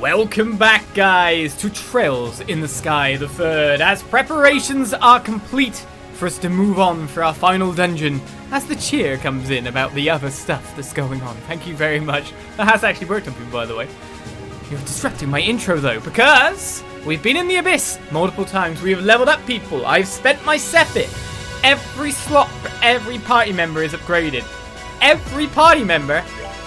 Welcome back, guys, to Trails in the Sky the Third, as preparations are complete for us to move on for our final dungeon, as the cheer comes in about the other stuff that's going on. Thank you very much. That has actually worked on people, by the way. You're disrupting my intro, though, because we've been in the Abyss multiple times. We have leveled up people. I've spent my Sepit. Every slot for every party member is upgraded. Every party member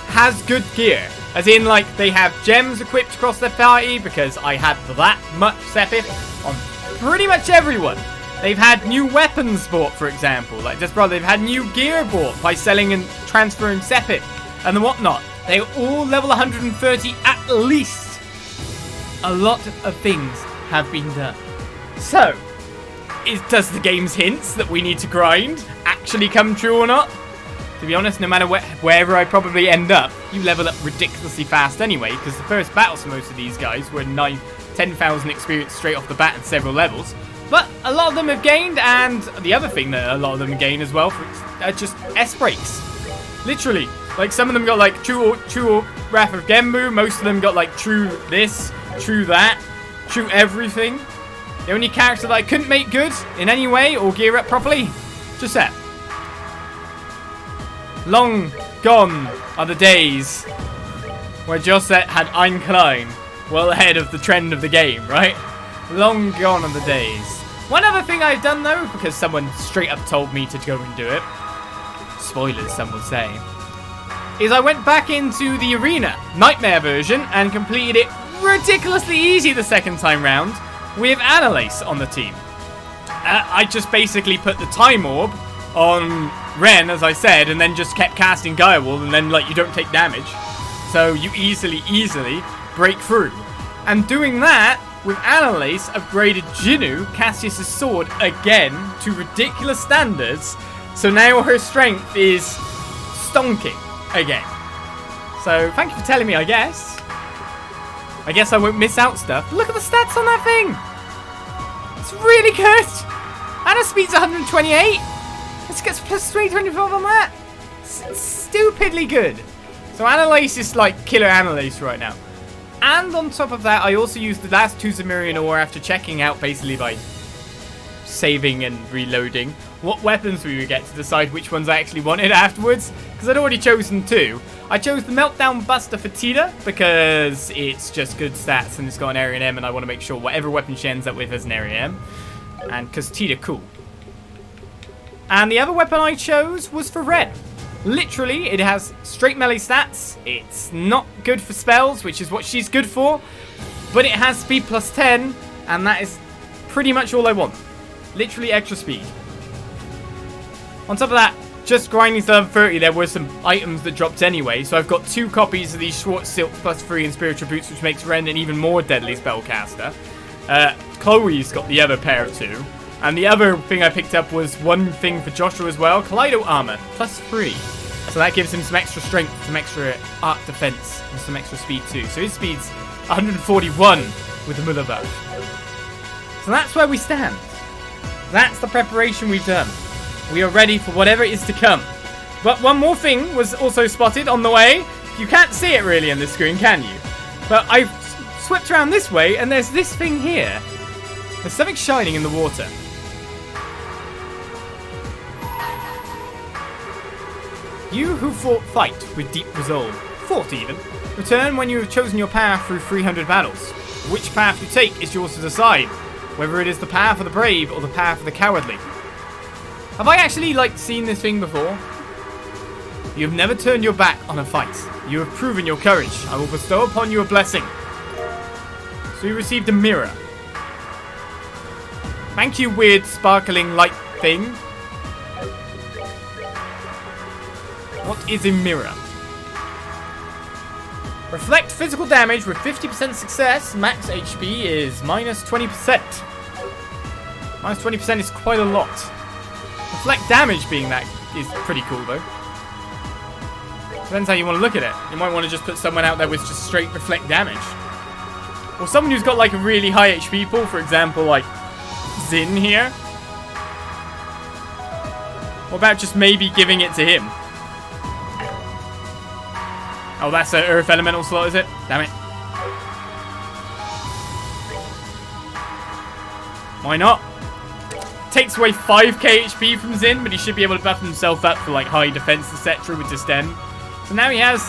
has good gear. As in, like, they have gems equipped across their party, because I had that much Sepit on pretty much everyone. They've had new weapons bought, for example. Like, just brother, they've had new gear bought by selling and transferring Sepit and whatnot. They all level 130 at least. A lot of things have been done. So, does the game's hints that we need to grind actually come true or not? To be honest, no matter wherever I probably end up, you level up ridiculously fast anyway, because the first battles for most of these guys were 10,000 experience straight off the bat and several levels. But a lot of them have gained, and the other thing that a lot of them gain as well are just S breaks. Literally. Like, some of them got, like, true Wrath of Genbu, most of them got, like, true this, true that, true everything. The only character that I couldn't make good in any way or gear up properly, Josette. Long gone are the days where Josette had Ein Klein well ahead of the trend of the game, right? Long gone are the days. One other thing I've done, though, because someone straight up told me to go and do it, spoilers some will say, is I went back into the arena, Nightmare version, and completed it ridiculously easy the second time round with Annalise on the team. I just basically put the Time Orb on Ren, as I said, and then just kept casting Gaia Wall, and then, like, you don't take damage. So you easily break through. And doing that, with Annalise, upgraded Jinnu, Cassius' sword, again, to ridiculous standards. So now her strength is stonking again. So thank you for telling me, I guess. I guess I won't miss out stuff. But look at the stats on that thing. It's really good. And her speed's 128. Let's get plus 325 on that. It's stupidly good. So Annalise is like killer Annalise right now. And on top of that, I also used the last 2 Zemurian ore after checking out, basically by saving and reloading, what weapons we would get to decide which ones I actually wanted afterwards. Because I'd already chosen 2. I chose the Meltdown Buster for Tita because it's just good stats and it's got an Area M, and I want to make sure whatever weapon she ends up with has an Area M. And because Tita cool. And the other weapon I chose was for Red. Literally, it has straight melee stats. It's not good for spells, which is what she's good for. But it has speed plus 10, and that is pretty much all I want. Literally extra speed. On top of that, just grinding to level 30, there were some items that dropped anyway. So I've got 2 copies of these Schwartz Silk plus 3 and Spiritual Boots, which makes Ren an even more deadly spellcaster. Chloe's got the other pair of 2. And the other thing I picked up was one thing for Joshua as well. Kaleido Armor, plus 3. So that gives him some extra strength, some extra arc defense, and some extra speed too. So his speed's 141 with the Muller buff. So that's where we stand. That's the preparation we've done. We are ready for whatever is to come. But one more thing was also spotted on the way. You can't see it really on this screen, can you? But I've swept around this way, and there's this thing here. There's something shining in the water. You who fight with deep resolve, fought even, return when you have chosen your path through 300 battles. Which path you take is yours to decide, whether it is the path of the brave or the path of the cowardly. Have I actually, like, seen this thing before? You have never turned your back on a fight. You have proven your courage. I will bestow upon you a blessing. So you received a mirror. Thank you, weird sparkling light thing. What is a mirror? Reflect physical damage with 50% success. Max HP is minus 20%. Minus 20% is quite a lot. Reflect damage being that is pretty cool though. Depends how you want to look at it. You might want to just put someone out there with just straight reflect damage. Or someone who's got like a really high HP pool, for example, like Zin here. What about just maybe giving it to him? Oh, that's an Earth Elemental slot, is it? Damn it. Why not? Takes away 5k HP from Zin, but he should be able to buff himself up for like high defense, etc. with Distem. So now he has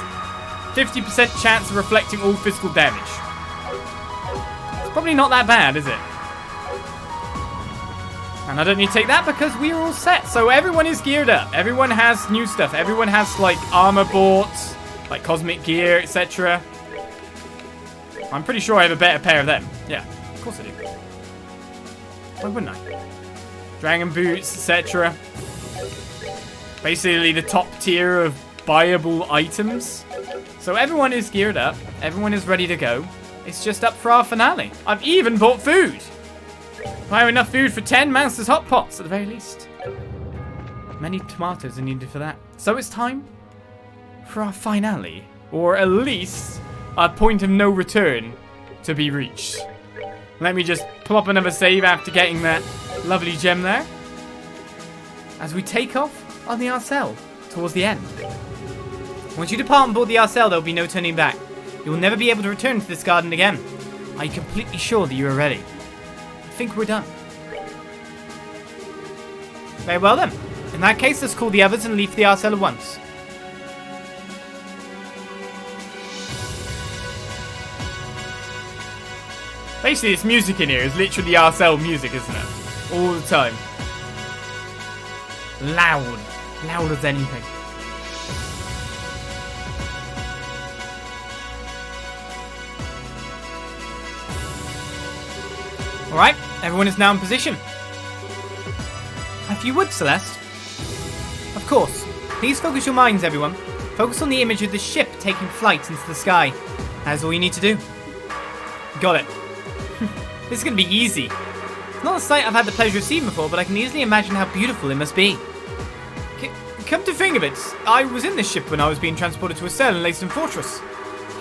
50% chance of reflecting all physical damage. It's probably not that bad, is it? And I don't need to take that because we are all set. So everyone is geared up. Everyone has new stuff. Everyone has like armor bought, like cosmic gear, etc. I'm pretty sure I have a better pair of them. Yeah, of course I do. Why wouldn't I? Dragon boots, etc. Basically the top tier of buyable items. So everyone is geared up. Everyone is ready to go. It's just up for our finale. I've even bought food. I have enough food for 10 Mouse's Hot Pots at the very least. Many tomatoes are needed for that. So it's time for our finale. Or at least our point of no return to be reached. Let me just plop another save after getting that lovely gem there. As we take off on the Arseille towards the end. Once you depart on board the Arseille, there will be no turning back. You will never be able to return to this garden again. Are you completely sure that you are ready? I think we're done. Very well then. In that case, let's call the others and leave the Arseille at once. Basically, this music in here is literally Arseille music, isn't it? All the time. Loud. Loud as anything. Alright, everyone is now in position. If you would, Celeste. Of course. Please focus your minds, everyone. Focus on the image of the ship taking flight into the sky. That's all you need to do. Got it. This is going to be easy. It's not a sight I've had the pleasure of seeing before, but I can easily imagine how beautiful it must be. Come to think of it, I was in this ship when I was being transported to a cell in Lacedon Fortress.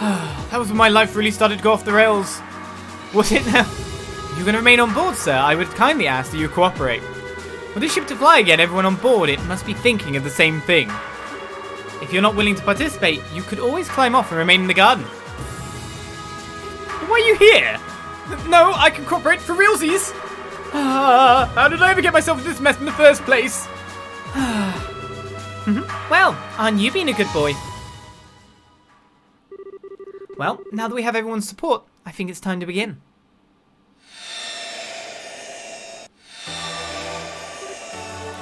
That was when my life really started to go off the rails. Was it now? If you're going to remain on board, sir, I would kindly ask that you cooperate. With this ship to fly again, everyone on board it must be thinking of the same thing. If you're not willing to participate, you could always climb off and remain in the garden. Why are you here? No, I can cooperate for realsies. How did I ever get myself into this mess in the first place? Well, aren't you being a good boy? Well, now that we have everyone's support, I think it's time to begin.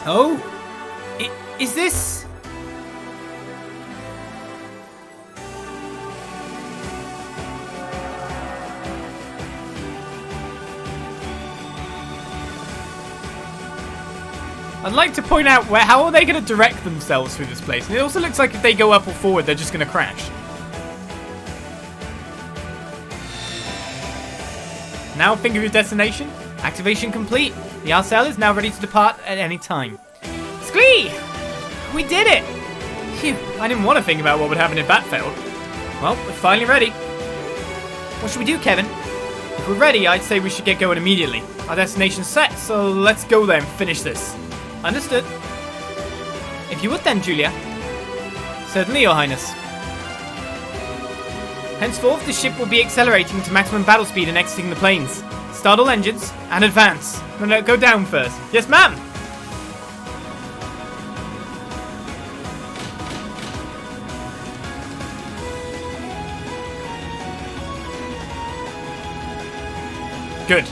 Oh, is this... I'd like to point out how are they going to direct themselves through this place? And it also looks like if they go up or forward, they're just going to crash. Now think of your destination. Activation complete. The Arseille is now ready to depart at any time. Squee! We did it! Phew, I didn't want to think about what would happen if that failed. Well, we're finally ready. What should we do, Kevin? If we're ready, I'd say we should get going immediately. Our destination's set, so let's go there and finish this. Understood. If you would then, Julia. Certainly, Your Highness. Henceforth, the ship will be accelerating to maximum battle speed and exiting the planes. Start all engines and advance. No, go down first. Yes, ma'am! Good.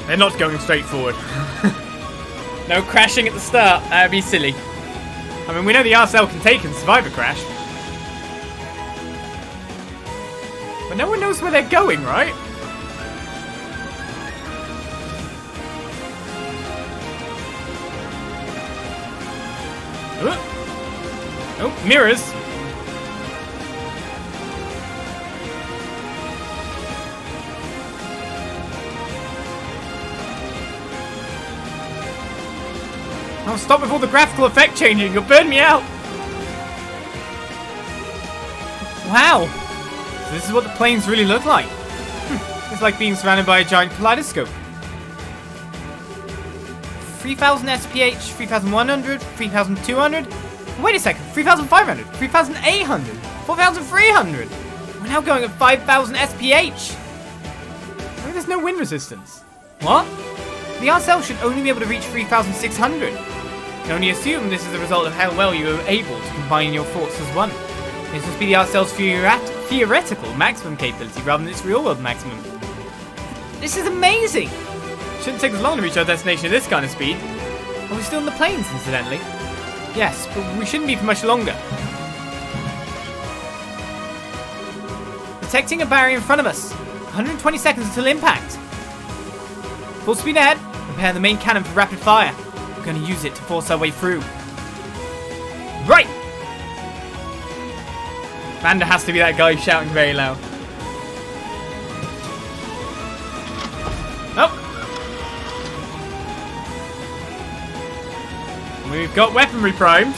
They're not going straight forward. No crashing at the start. That'd be silly. I mean, we know the Arseille can take and survive a crash. But no one knows where they're going, right? Oh, mirrors. Oh, stop with all the graphical effect changing. You'll burn me out. Wow. So this is what the planes really look like. It's like being surrounded by a giant kaleidoscope. 3000 SPH, 3100, 3200. Wait a second. 3500, 3800, 4300. We're now going at 5000 SPH. Where are there's no wind resistance. What? The Arseille should only be able to reach 3,600. You can only assume this is the result of how well you were able to combine your forces as one. This must be the Arseille's theoretical maximum capability rather than its real-world maximum. This is amazing! Shouldn't take us long to reach our destination at this kind of speed. Are we still in the plains, incidentally? Yes, but we shouldn't be for much longer. Detecting a barrier in front of us. 120 seconds until impact. Full speed ahead. Prepare the main cannon for rapid fire. We're going to use it to force our way through. Right! Vander has to be that guy shouting very loud. Oh! We've got weaponry primed.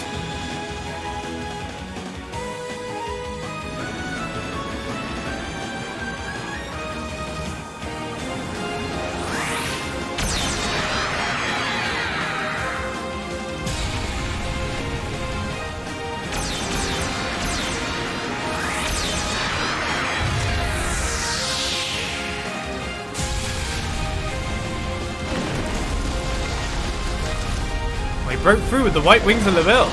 We broke through with the white wings of Liberl.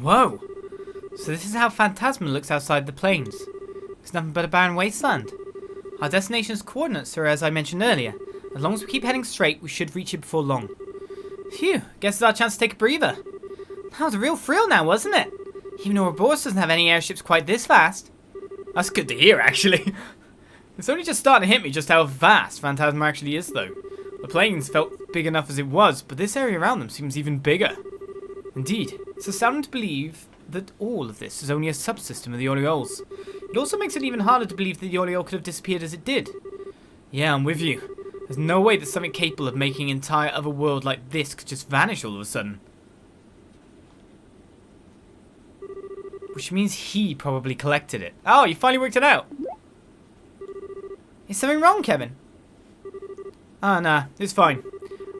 Whoa! So this is how Phantasma looks outside the plains. It's nothing but a barren wasteland. Our destination's coordinates are as I mentioned earlier. As long as we keep heading straight, we should reach it before long. Phew, guess it's our chance to take a breather. That was a real thrill now, wasn't it? Even Ouroboros doesn't have any airships quite this fast. That's good to hear, actually. It's only just starting to hit me just how vast Phantasma actually is, though. The plains felt big enough as it was, but this area around them seems even bigger. Indeed, it's astounding to believe that all of this is only a subsystem of the Orioles. It also makes it even harder to believe that the Oriole could have disappeared as it did. Yeah, I'm with you. There's no way that something capable of making an entire other world like this could just vanish all of a sudden. Which means he probably collected it. Oh, you finally worked it out. Is something wrong, Kevin? Ah, nah, it's fine.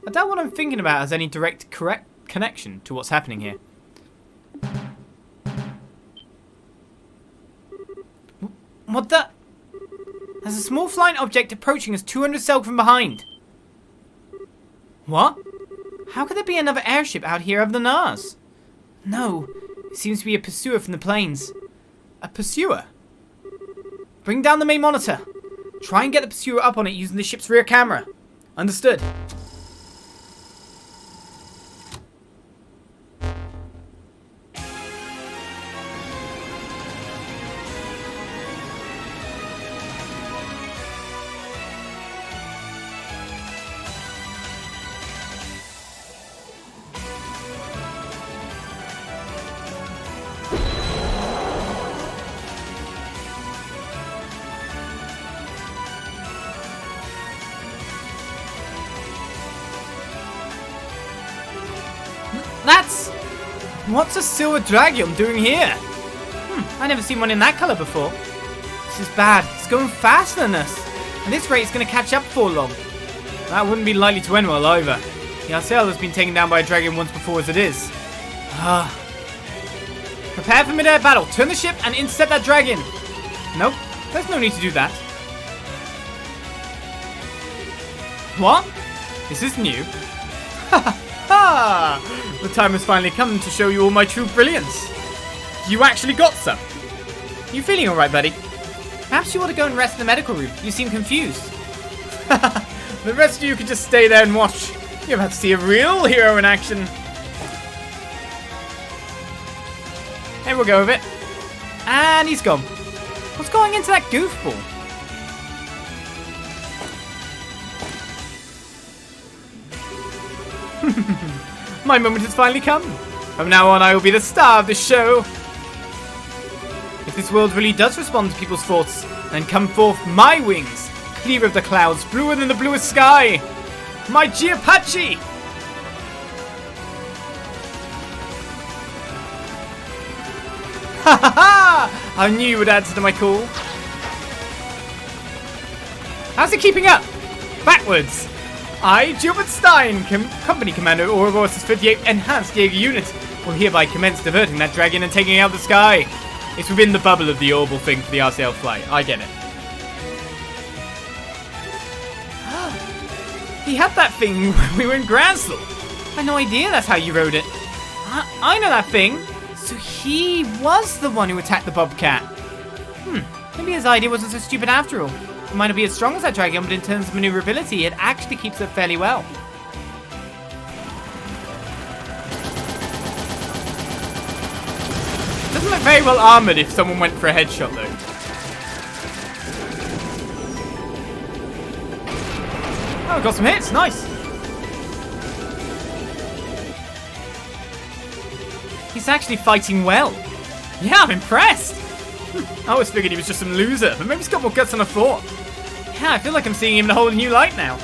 I doubt what I'm thinking about has any direct connection to what's happening here. What the? There's a small flying object approaching us 200 sail from behind. What? How could there be another airship out here other than ours? No, it seems to be a pursuer from the plains. A pursuer? Bring down the main monitor. Try and get the pursuer up on it using the ship's rear camera. Understood. That's... What's a silver dragon doing here? I never seen one in that colour before. This is bad. It's going faster than us. At this rate, it's going to catch up before long. That wouldn't be likely to end well either. The Arseille has been taken down by a dragon once before as it is. Prepare for mid-air battle. Turn the ship and intercept that dragon. Nope. There's no need to do that. What? This is new. The time has finally come to show you all my true brilliance. You actually got some. You feeling alright, buddy? Perhaps you ought to go and rest in the medical room. You seem confused. The rest of you can just stay there and watch. You're about to see a real hero in action. Hey, we'll go with it. And he's gone. What's going into that goofball? My moment has finally come. From now on, I will be the star of this show. If this world really does respond to people's thoughts, then come forth my wings, clear of the clouds, bluer than the bluest sky. My Giapachi! Ha ha ha! I knew you would answer to my call. How's it keeping up? Backwards. I, Gilbert Stein, Company Commander Ouroboros' 58th Enhanced Jaeger Unit, will hereby commence diverting that dragon and taking out the sky. It's within the bubble of the orbital thing for the Arseille flight. I get it. He had that thing when we were in Gralsritter. I had no idea that's how you rode it. I know that thing. So he was the one who attacked the bobcat. Maybe his idea wasn't so stupid after all. It might not be as strong as that dragon, but in terms of maneuverability, it actually keeps up fairly well. Doesn't look very well armoured if someone went for a headshot, though. Oh, got some hits. Nice. He's actually fighting well. Yeah, I'm impressed. I always figured he was just some loser, but maybe he's got more guts than I thought. Yeah, I feel like I'm seeing him in a whole new light now.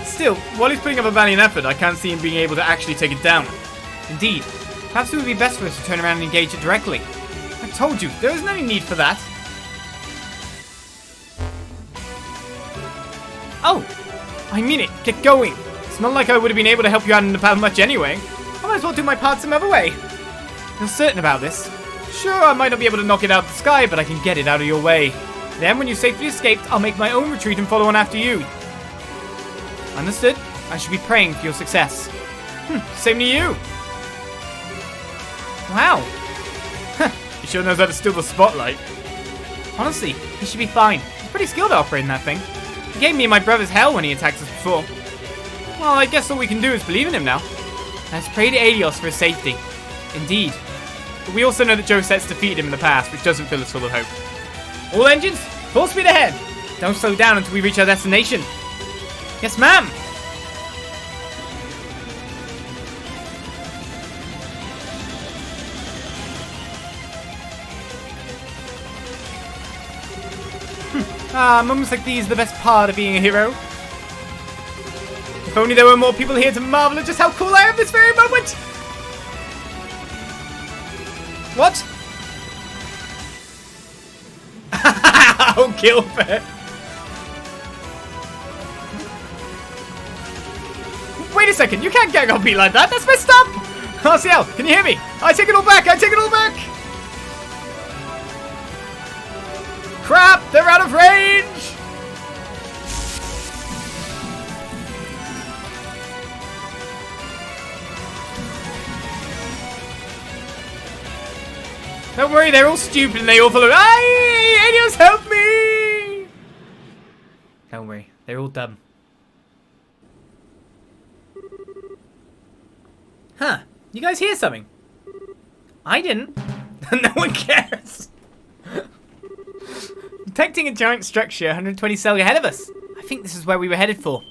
Still, while he's putting up a valiant effort, I can't see him being able to actually take it down. Indeed. Perhaps it would be best for us to turn around and engage it directly. I told you, there isn't any need for that. Oh, I mean it. Get going. It's not like I would have been able to help you out in the battle much anyway. I might as well do my part some other way. You're certain about this? Sure, I might not be able to knock it out of the sky, but I can get it out of your way. Then, when you safely escaped, I'll make my own retreat and follow on after you. Understood? I should be praying for your success. Same to you. Wow. He sure knows how to steal the spotlight. Honestly, he should be fine. He's pretty skilled at operating that thing. He gave me and my brothers hell when he attacked us before. Well, I guess all we can do is believe in him now. Let's pray to Aelios for his safety. Indeed. But we also know that Joset's defeated him in the past, which doesn't fill us full of hope. All engines, full speed ahead. Don't slow down until we reach our destination. Yes, ma'am. Moments like these are the best part of being a hero. If only there were more people here to marvel at just how cool I am this very moment. What? Oh, Gilbert. Wait a second, you can't gang on me like that. That's messed up. RCL, can you hear me? I take it all back. I take it all back. Crap, they're out of range. Don't worry, they're all stupid and they all follow. Aye, Aelios, help me! Don't worry, they're all dumb. Huh, you guys hear something? I didn't. No one cares. Detecting a giant structure 120 cell ahead of us. I think this is where we were headed for.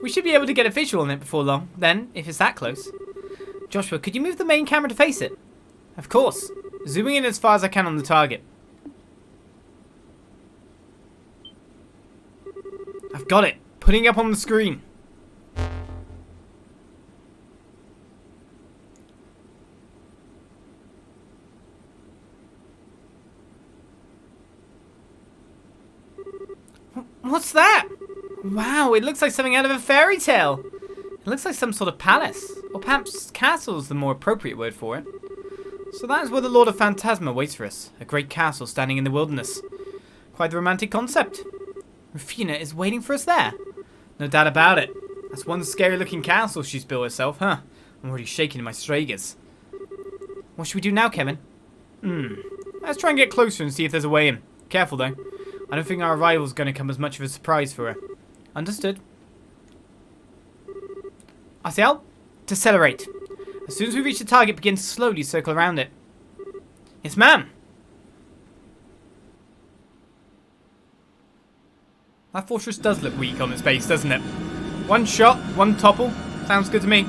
We should be able to get a visual on it before long, then, if it's that close. Joshua, could you move the main camera to face it? Of course. Zooming in as far as I can on the target. I've got it. Putting it up on the screen. What's that? Wow, it looks like something out of a fairy tale. It looks like some sort of palace. Or perhaps castle is the more appropriate word for it. So that is where the Lord of Phantasma waits for us. A great castle standing in the wilderness. Quite the romantic concept. Rufina is waiting for us there. No doubt about it. That's one scary looking castle she's built herself, huh? I'm already shaking in my stragers. What should we do now, Kevin? Let's try and get closer and see if there's a way in. Careful though. I don't think our arrival is going to come as much of a surprise for her. Understood. Arseille, decelerate. As soon as we reach the target, begin to slowly circle around it. Yes, ma'am. That fortress does look weak on its base, doesn't it? One shot, one topple. Sounds good to me.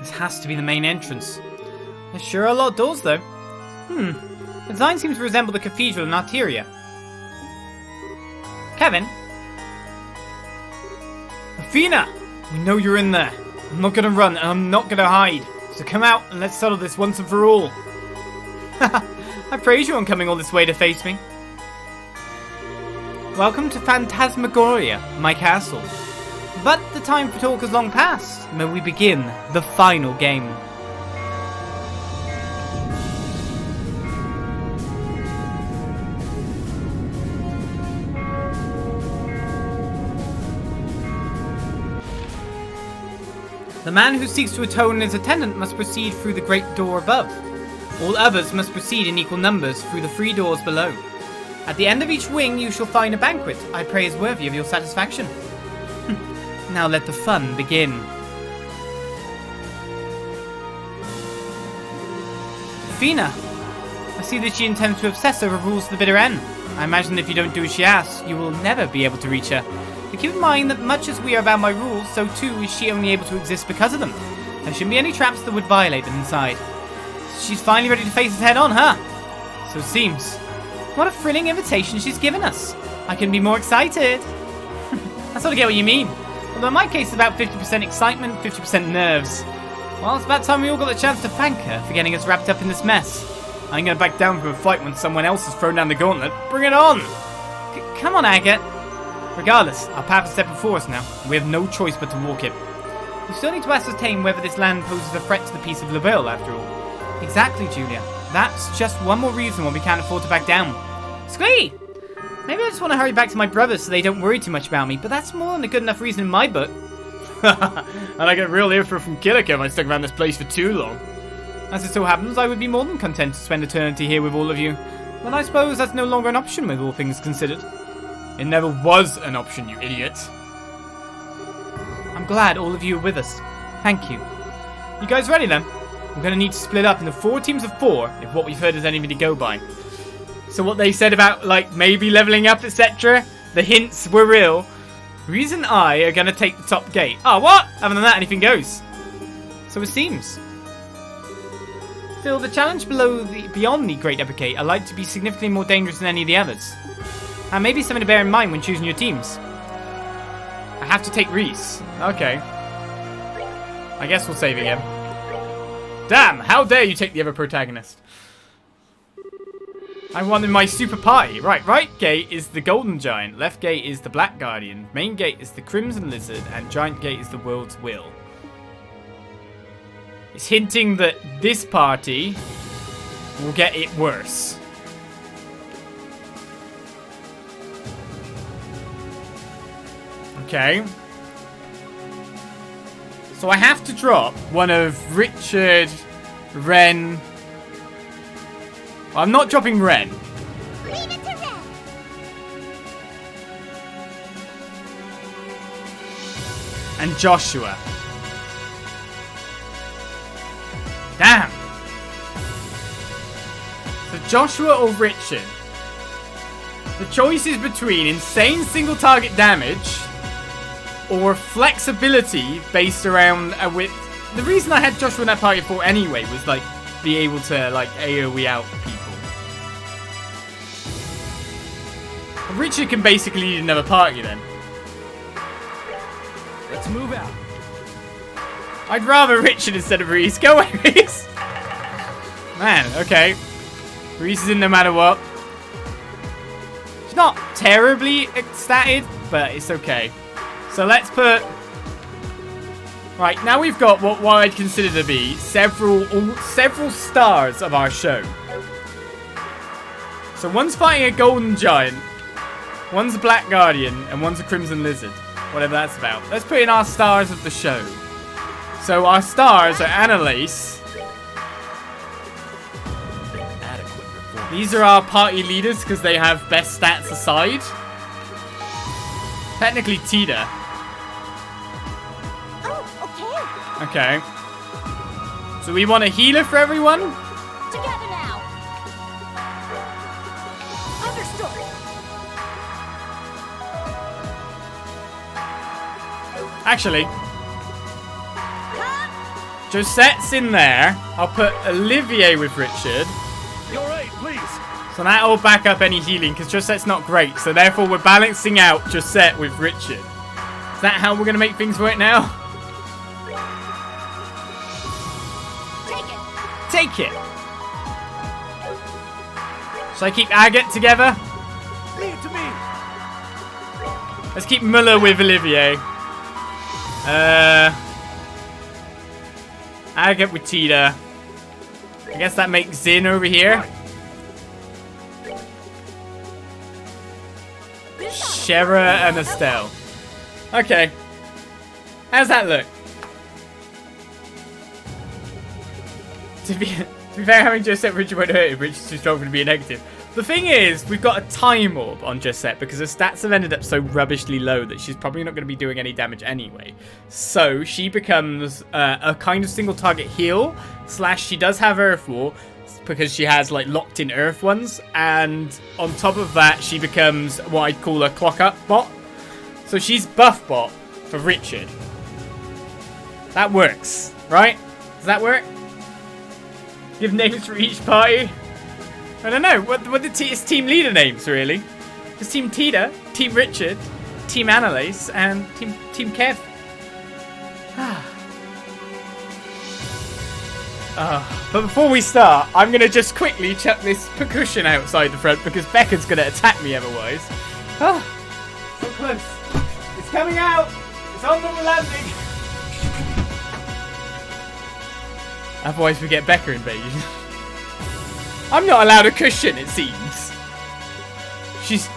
This has to be the main entrance. There sure are a lot of doors, though. The design seems to resemble the cathedral in Arteria. Kevin? Athena! We know you're in there. I'm not gonna run, and I'm not gonna hide. So come out, and let's settle this once and for all. I praise you on coming all this way to face me. Welcome to Phantasmagoria, my castle. But the time for talk has long passed. May we begin the final game. The man who seeks to atone his attendant must proceed through the great door above. All others must proceed in equal numbers through the 3 doors below. At the end of each wing you shall find a banquet I pray is worthy of your satisfaction. Now let the fun begin. Athena! I see that she intends to obsess over rules to the bitter end. I imagine if you don't do as she asks, you will never be able to reach her. But keep in mind that much as we are bound by rules, so too is she only able to exist because of them. There shouldn't be any traps that would violate them inside. She's finally ready to face it head on, huh? So it seems. What a thrilling invitation she's given us. I couldn't be more excited. I sort of get what you mean. Although in my case it's about 50% excitement, 50% nerves. Well, it's about time we all got the chance to thank her for getting us wrapped up in this mess. I ain't gonna back down from a fight when someone else has thrown down the gauntlet. Bring it on! Come on, Agate. Regardless, our path is set before us now. We have no choice but to walk it. We still need to ascertain whether this land poses a threat to the peace of Liberl, after all. Exactly, Julia. That's just one more reason why we can't afford to back down. Squee! Maybe I just want to hurry back to my brothers so they don't worry too much about me, but that's more than a good enough reason in my book. And I get real info from Killica if I stuck around this place for too long. As it so happens, I would be more than content to spend eternity here with all of you. But I suppose that's no longer an option with all things considered. It never was an option, you idiot. I'm glad all of you are with us. Thank you. You guys ready then? We're going to need to split up into 4 teams of 4 if what we've heard is anything to go by. So what they said about, like, maybe leveling up, etc., the hints were real. Reese and I are going to take the top gate. Oh, what? Other than that, anything goes. So it seems. Still, the challenge beyond the Great Epic Gate are like to be significantly more dangerous than any of the others. And maybe something to bear in mind when choosing your teams. I have to take Reese. Okay. I guess we'll save again. Damn, how dare you take the other protagonist. I wanted my super pie. Right gate is the Golden Giant. Left gate is the Black Guardian. Main gate is the Crimson Lizard. And Giant gate is the World's Will. It's hinting that this party will get it worse. Okay. So I have to drop one of Richard, Ren. Well, I'm not dropping Ren. Leave it to Ren. And Joshua. Damn. So Joshua or Richard. The choice is between insane single target damage or flexibility based around a width. The reason I had Joshua in that party for anyway was like be able to like AoE out people. Richard can basically lead another party then. Let's move out. I'd rather Richard instead of Reese. Go away, Reese. Man, okay. Reese is in no matter what. She's not terribly ecstatic, but it's okay. So let's put... Right, now we've got what I'd consider to be several stars of our show. So one's fighting a Golden Giant, one's a Black Guardian, and one's a Crimson Lizard. Whatever that's about. Let's put in our stars of the show. So our stars are Annalise. These are our party leaders because they have best stats aside. Technically Tita. Oh, okay. Okay. So we want a healer for everyone? Together now. Understood. Actually. Josette's in there. I'll put Olivier with Richard. You're right, please. So that'll back up any healing, because Josette's not great. So therefore, we're balancing out Josette with Richard. Is that how we're going to make things work now? Take it. Shall I keep Agate together? Leave it to me. Let's keep Muller with Olivier. Agate with Tita. I guess that makes Zin over here. Shera and Estelle. Okay. How's that look? To be fair, having Josette Richard won't hurt him. Richard's too strong to be a negative. The thing is, we've got a time orb on Josette because her stats have ended up so rubbishly low that she's probably not going to be doing any damage anyway. So she becomes a kind of single target heal / she does have Earth Wall because she has like locked in Earth ones, and on top of that she becomes what I'd call a clock up bot. So she's buff bot for Richard. That works, right? Does that work? Give names for each party. I don't know. What it's team leader names really? It's Team Tita, Team Richard, Team Annalise, and Team Kev. But before we start, I'm gonna just quickly chuck this percussion outside the front because Becca's gonna attack me otherwise. So close. It's coming out. It's on the landing. Otherwise we get Becca invasion. I'm not allowed a cushion, it seems. She's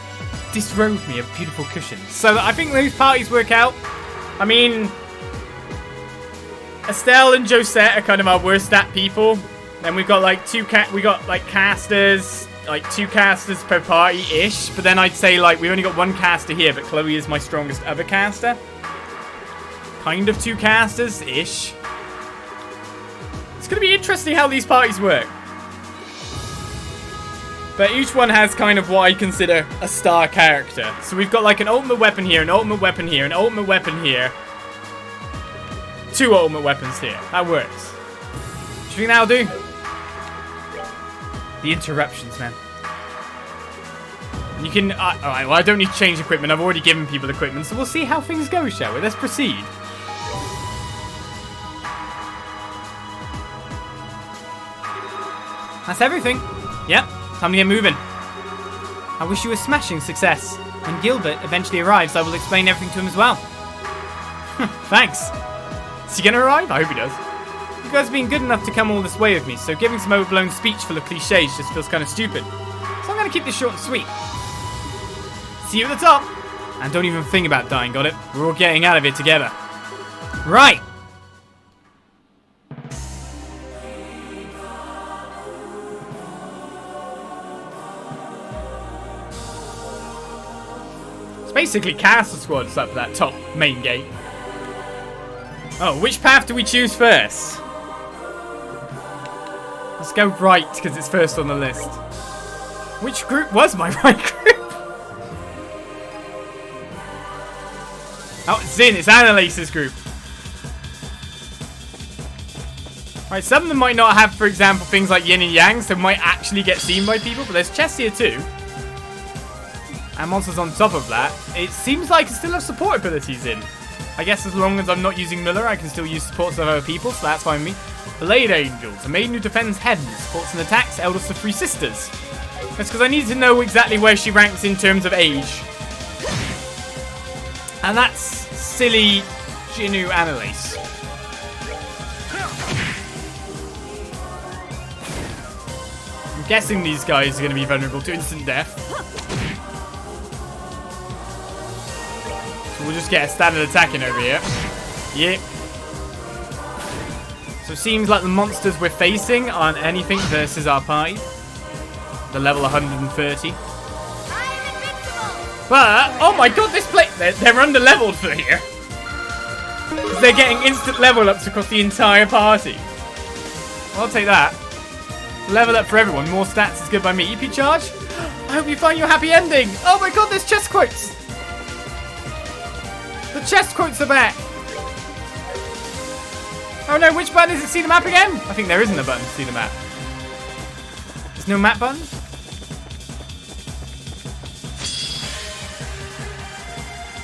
disrobed me of beautiful cushions. So I think those parties work out. I mean, Estelle and Josette are kind of our worst stat people. Then we've got like casters, like 2 casters per party-ish. But then I'd say like we've only got 1 caster here, but Chloe is my strongest other caster. Kind of 2 casters-ish. It's going to be interesting how these parties work. But each one has kind of what I consider a star character. So we've got like an ultimate weapon here, an ultimate weapon here, an ultimate weapon here. 2 ultimate weapons here. That works. Do you think that'll do? The interruptions, man. You can... Alright, well I don't need to change equipment. I've already given people equipment. So we'll see how things go, shall we? Let's proceed. That's everything. Yep, time to get moving. I wish you a smashing success. When Gilbert eventually arrives, I will explain everything to him as well. Thanks. Is he gonna arrive? I hope he does. You guys have been good enough to come all this way with me, so giving some overblown speech full of cliches just feels kind of stupid. So I'm gonna keep this short and sweet. See you at the top. And don't even think about dying, got it? We're all getting out of here together. Right. Basically caster squads up that top main gate. Oh, which path do we choose first? Let's go right because it's first on the list. Which group was my right group? Oh, it's Zin, it's Annalise's group. Right, some of them might not have, for example, things like yin and yang, so might actually get seen by people, but there's chests here too. And monsters on top of that. It seems like it still has support abilities in. I guess as long as I'm not using Muller, I can still use supports of other people, so that's fine with me. Blade Angels, a maiden who defends heaven, supports and attacks, eldest of 3 sisters. That's because I need to know exactly where she ranks in terms of age. And that's silly Jinu Annalise. I'm guessing these guys are going to be vulnerable to instant death. We'll just get a standard attack in over here. Yep. So it seems like the monsters we're facing aren't anything versus our party. The level 130. But, oh my god, this place, they're under-leveled for here. They're getting instant level ups across the entire party. Well, I'll take that. Level up for everyone. More stats is good by me. EP charge? I hope you find your happy ending. Oh my god, there's chest quotes. The chest quotes are back. Oh no, which button is it? See the map again? I think there isn't a button to see the map. There's no map button?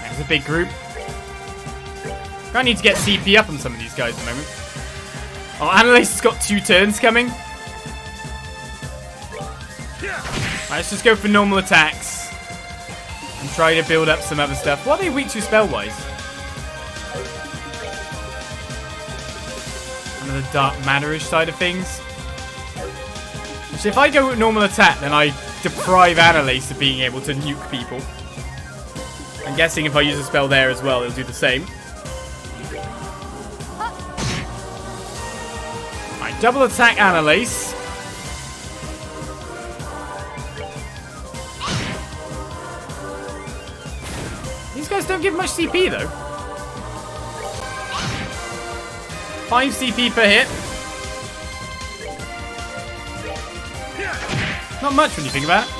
There's a big group. I need to get CP up on some of these guys at the moment. Oh, Annalise has got 2 turns coming. Right, let's just go for normal attacks. And try to build up some other stuff. What are they weak to spell-wise? The dark matter-ish side of things. So if I go with normal attack, then I deprive Annalise of being able to nuke people. I'm guessing if I use a spell there as well, it'll do the same. Alright, double attack Annalise. These guys don't give much CP though. 5 CP per hit. Not much when you think about it.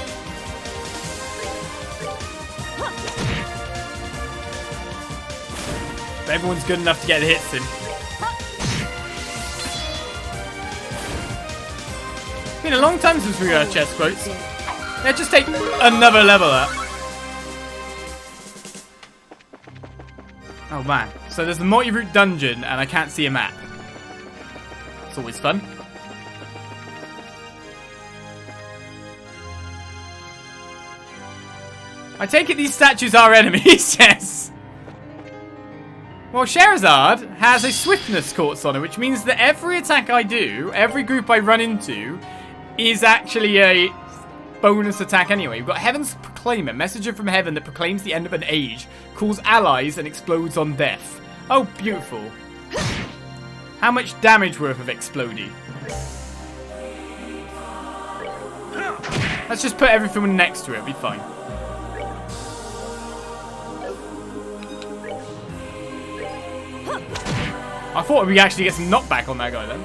But everyone's good enough to get the hits in. It's been a long time since we got chest quotes. Yeah, just take another level up. Oh man. So there's the multi-route dungeon and I can't see a map. It's always fun. I take it these statues are enemies, yes. Well, Scheherazade has a swiftness course on it, which means that every attack I do, every group I run into, is actually a bonus attack anyway. We've got Heaven's Proclaimer, messenger from heaven that proclaims the end of an age, calls allies and explodes on death. Oh, beautiful. How much damage worth of exploding? Let's just put everything next to it, it'll be fine. I thought we'd actually get some knockback on that guy then.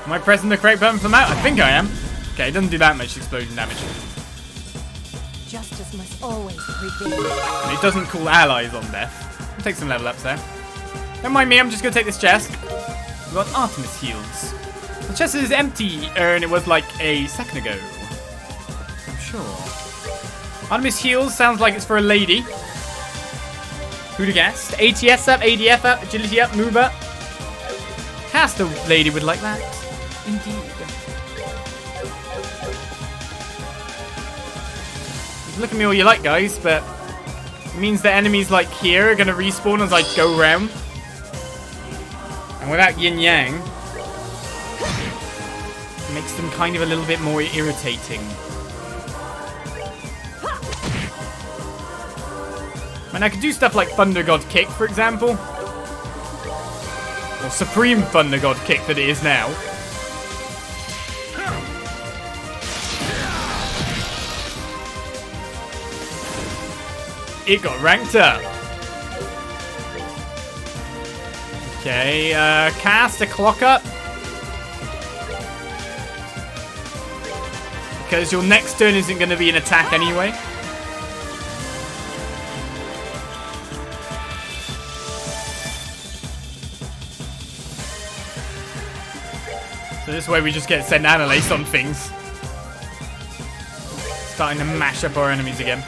Am I pressing the correct button for that? I think I am. Okay, it doesn't do that much explosion damage. Justice must always prevail. And it doesn't call allies on death. I'll take some level ups there. Don't mind me, I'm just going to take this chest. We've got Artemis heals. The chest is empty, and it was like a second ago. I'm sure. Artemis heals sounds like it's for a lady. Who'd have guessed? ATS up, ADF up, agility up, move up. Cast a lady would like that. Indeed. Look at me all you like, guys, but it means that enemies like here are going to respawn as I go round. And without yin yang, it makes them kind of a little bit more irritating. And I could do stuff like Thunder God Kick, for example. Or Supreme Thunder God Kick that it is now. It got ranked up. Okay, cast a clock up. Because your next turn isn't going to be an attack anyway. So this way we just get sent Annalise on things. Starting to mash up our enemies again.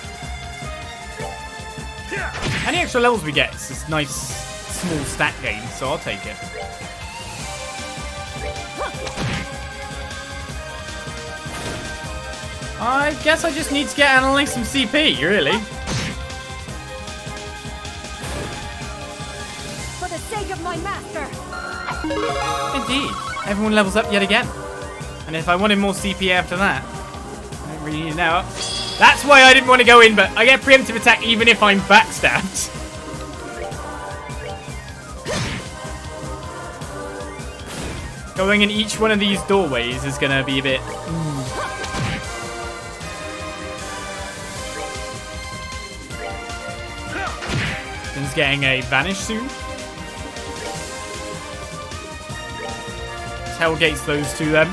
Any extra levels we get is this nice small stat gain, so I'll take it. I guess I just need to get Annalise some CP, really. For the sake of my master. Indeed. Everyone levels up yet again. And if I wanted more CP after that, I don't really need it now. That's why I didn't want to go in, but I get preemptive attack even if I'm backstabbed. Going in each one of these doorways is going to be a bit... He's getting a vanish soon. Hell gates those two then.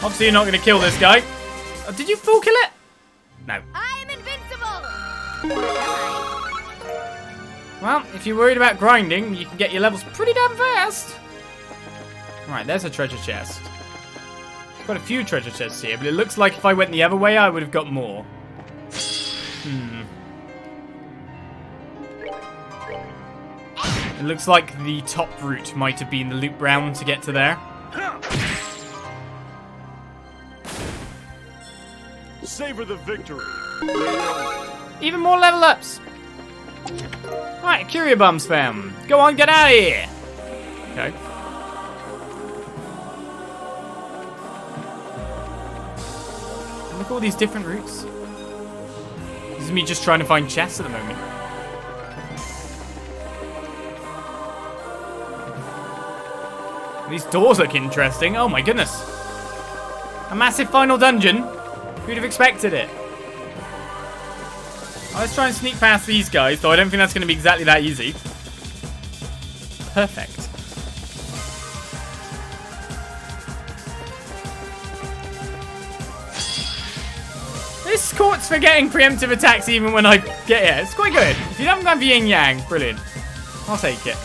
Obviously, you're not going to kill this guy. Did you full kill it? No. I am invincible! Or am I? Well, if you're worried about grinding, you can get your levels pretty damn fast. Right, there's a treasure chest. Got a few treasure chests here, but it looks like if I went the other way, I would have got more. It looks like the top route might have been the loop round to get to there. Savor the victory. Even more level ups. Right, Curio Bombs fam. Go on, get out of here. Okay. Look at all these different routes. This is me just trying to find chests at the moment. These doors look interesting. Oh my goodness. A massive final dungeon. Who'd have expected it? Let's try and sneak past these guys, though I don't think that's going to be exactly that easy. Perfect. This court's for getting preemptive attacks even when I get here. It's quite good. If you haven't gone for yin yang, brilliant. I'll take it.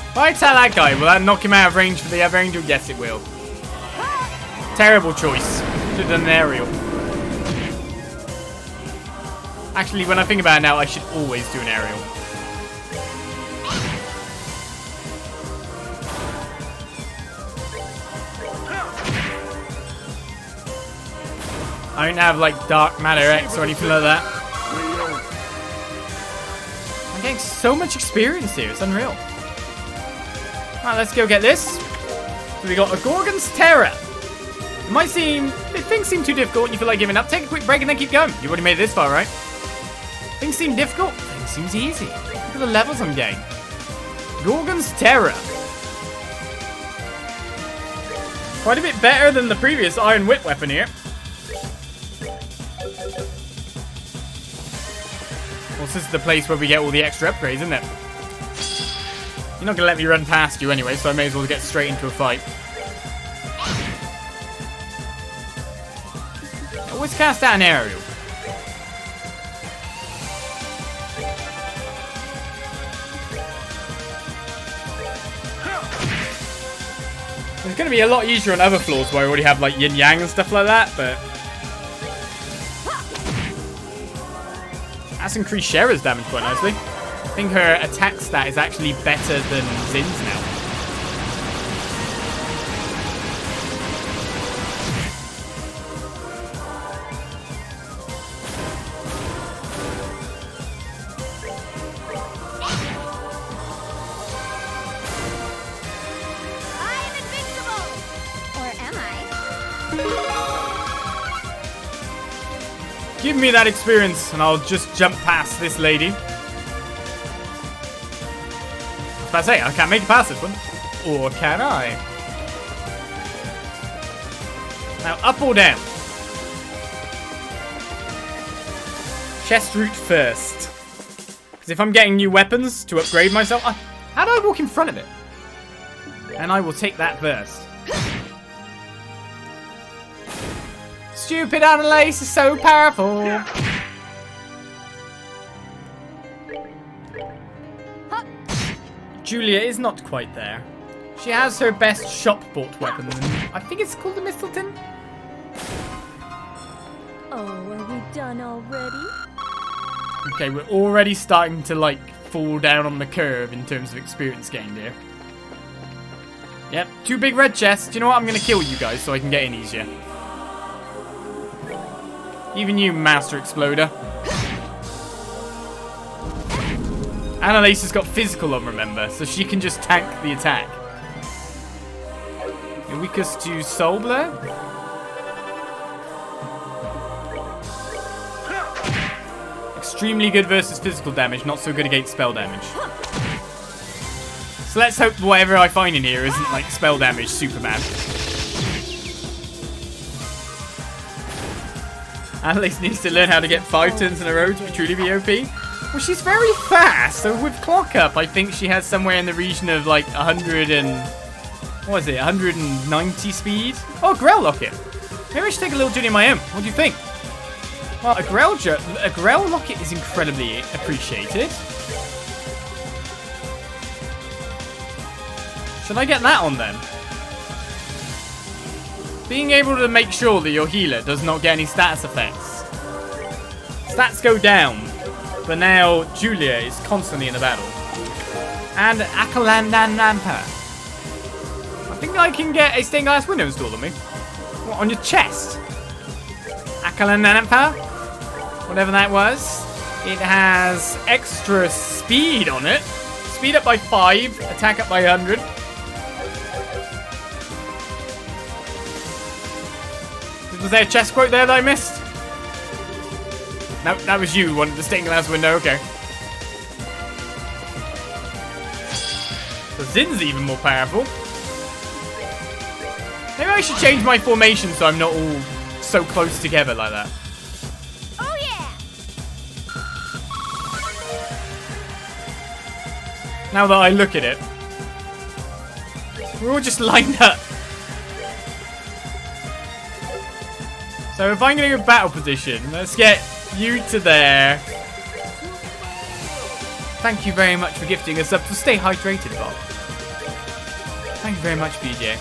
If I tell that guy, will that knock him out of range for the other angel? Yes, it will. Terrible choice. Should have done an aerial. Actually, when I think about it now, I should always do an aerial. I don't have, like, Dark Matter X or anything like that. I'm getting so much experience here. It's unreal. Alright, let's go get this. So we got a Gorgon's Terror. It might seem... If things seem too difficult and you feel like giving up, take a quick break and then keep going. You've already made it this far, right? Things seem difficult. Things seems easy. Look at the levels I'm getting. Gorgon's Terror. Quite a bit better than the previous Iron Whip weapon here. Well, this is the place where we get all the extra upgrades, isn't it? You're not going to let me run past you anyway, so I may as well get straight into a fight. Always cast out an aerial. It's going to be a lot easier on other floors where I already have like yin yang and stuff like that, but that's increased Shera's damage quite nicely. I think her attack stat is actually better than Zin's now. I am invincible! Or am I? Give me that experience and I'll just jump past this lady. I say, I can't make it past this one. Or can I? Now, up or down? Chest route first. Because if I'm getting new weapons to upgrade myself... how do I walk in front of it? And I will take that first. Stupid Annalise is so powerful. Julia is not quite there. She has her best shop-bought weapon. I think it's called the Mistleton. Oh, are we done already? Okay, we're already starting to, like, fall down on the curve in terms of experience gained here. Yep, 2 big red chests. Do you know what? I'm going to kill you guys so I can get in easier. Even you, Master Exploder. Annalise has got physical on, remember, so she can just tank the attack. You're weakest to Soul Blow? Extremely good versus physical damage, not so good against spell damage. So let's hope whatever I find in here isn't like spell damage Superman. Annalise needs to learn how to get 5 turns in a row to truly be OP. Well, she's very fast, so with clock up, I think she has somewhere in the region of like 100 and... what is it, 190 speed? Oh, Grell Locket. Maybe I should take a little journey of my own. What do you think? Well, a Grell Locket is incredibly appreciated. Should I get that on then? Being able to make sure that your healer does not get any status effects. Stats go down, but now Julia is constantly in the battle. And Akalandanampa. I think I can get a stained glass window installed on me. What, on your chest? Akalandanampa? Whatever that was. It has extra speed on it. Speed up by 5, attack up by 100. Was there a chest quote there that I missed? No, that was you who wanted the stained glass window, okay. So Zin's even more powerful. Maybe I should change my formation so I'm not all so close together like that. Oh yeah! Now that I look at it, we're all just lined up. So if I'm going to go battle position, let's get you to there. Thank you very much for gifting us up to stay hydrated, Bob. Thank you very much, BJ.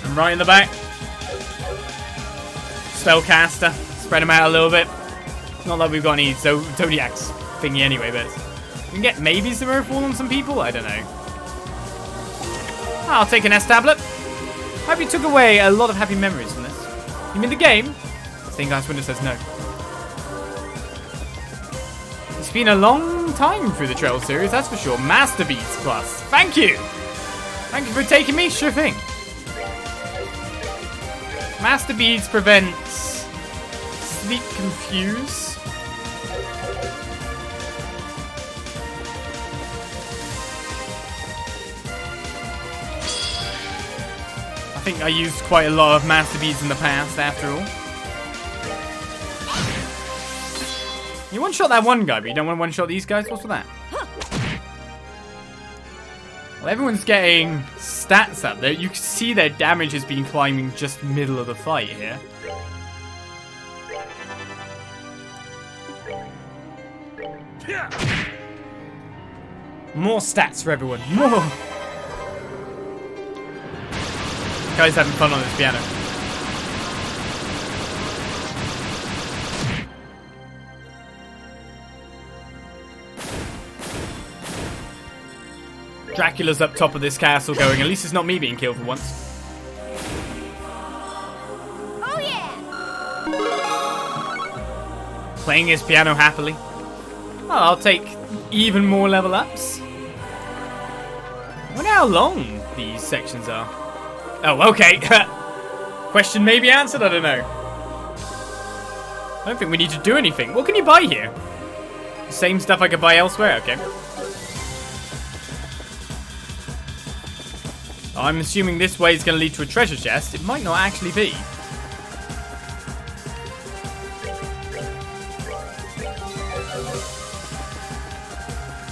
And right in the back, Spellcaster. Spread them out a little bit. Not like we've got any Zodiac's thingy anyway, but we can get maybe some Earthfall on some people? I don't know. I'll take an S tablet. Hope you took away a lot of happy memories from this. You mean the game? Stained glass window says no. It's been a long time through the Trail series, that's for sure. Master Beats Plus. Thank you! Thank you for taking me. Sure thing. Master Beads prevents sleep confuse. I think I used quite a lot of Master Beads in the past, after all. You one-shot that one guy, but you don't want to one-shot these guys? What's with that? Well, everyone's getting stats up there. You can see their damage has been climbing just middle of the fight here. More stats for everyone. More! Guy's having fun on this piano. Dracula's up top of this castle going, at least it's not me being killed for once. Oh yeah! Playing his piano happily. Oh, I'll take even more level ups. I wonder how long these sections are. Oh, okay. Question may be answered, I don't know. I don't think we need to do anything. What can you buy here? The same stuff I could buy elsewhere, okay. I'm assuming this way is going to lead to a treasure chest. It might not actually be.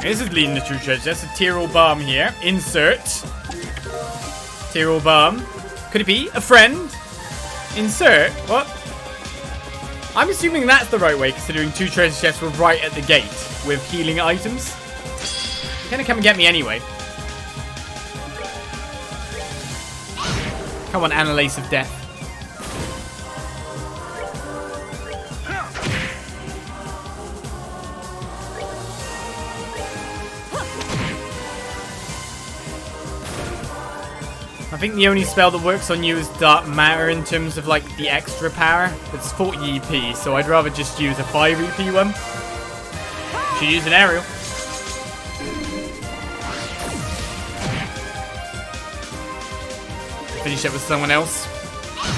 This is leading to true treasure chest. A Tyrol Balm here. Insert. Tyrol Balm. Could it be a friend? Insert. What? I'm assuming that's the right way, considering 2 treasure chests were right at the gate with healing items. You're going to come and get me anyway. Come on, Annalise of Death. I think the only spell that works on you is Dark Matter in terms of like the extra power. It's 40 EP, so I'd rather just use a 5 EP one. Should use an aerial. Finish up with someone else.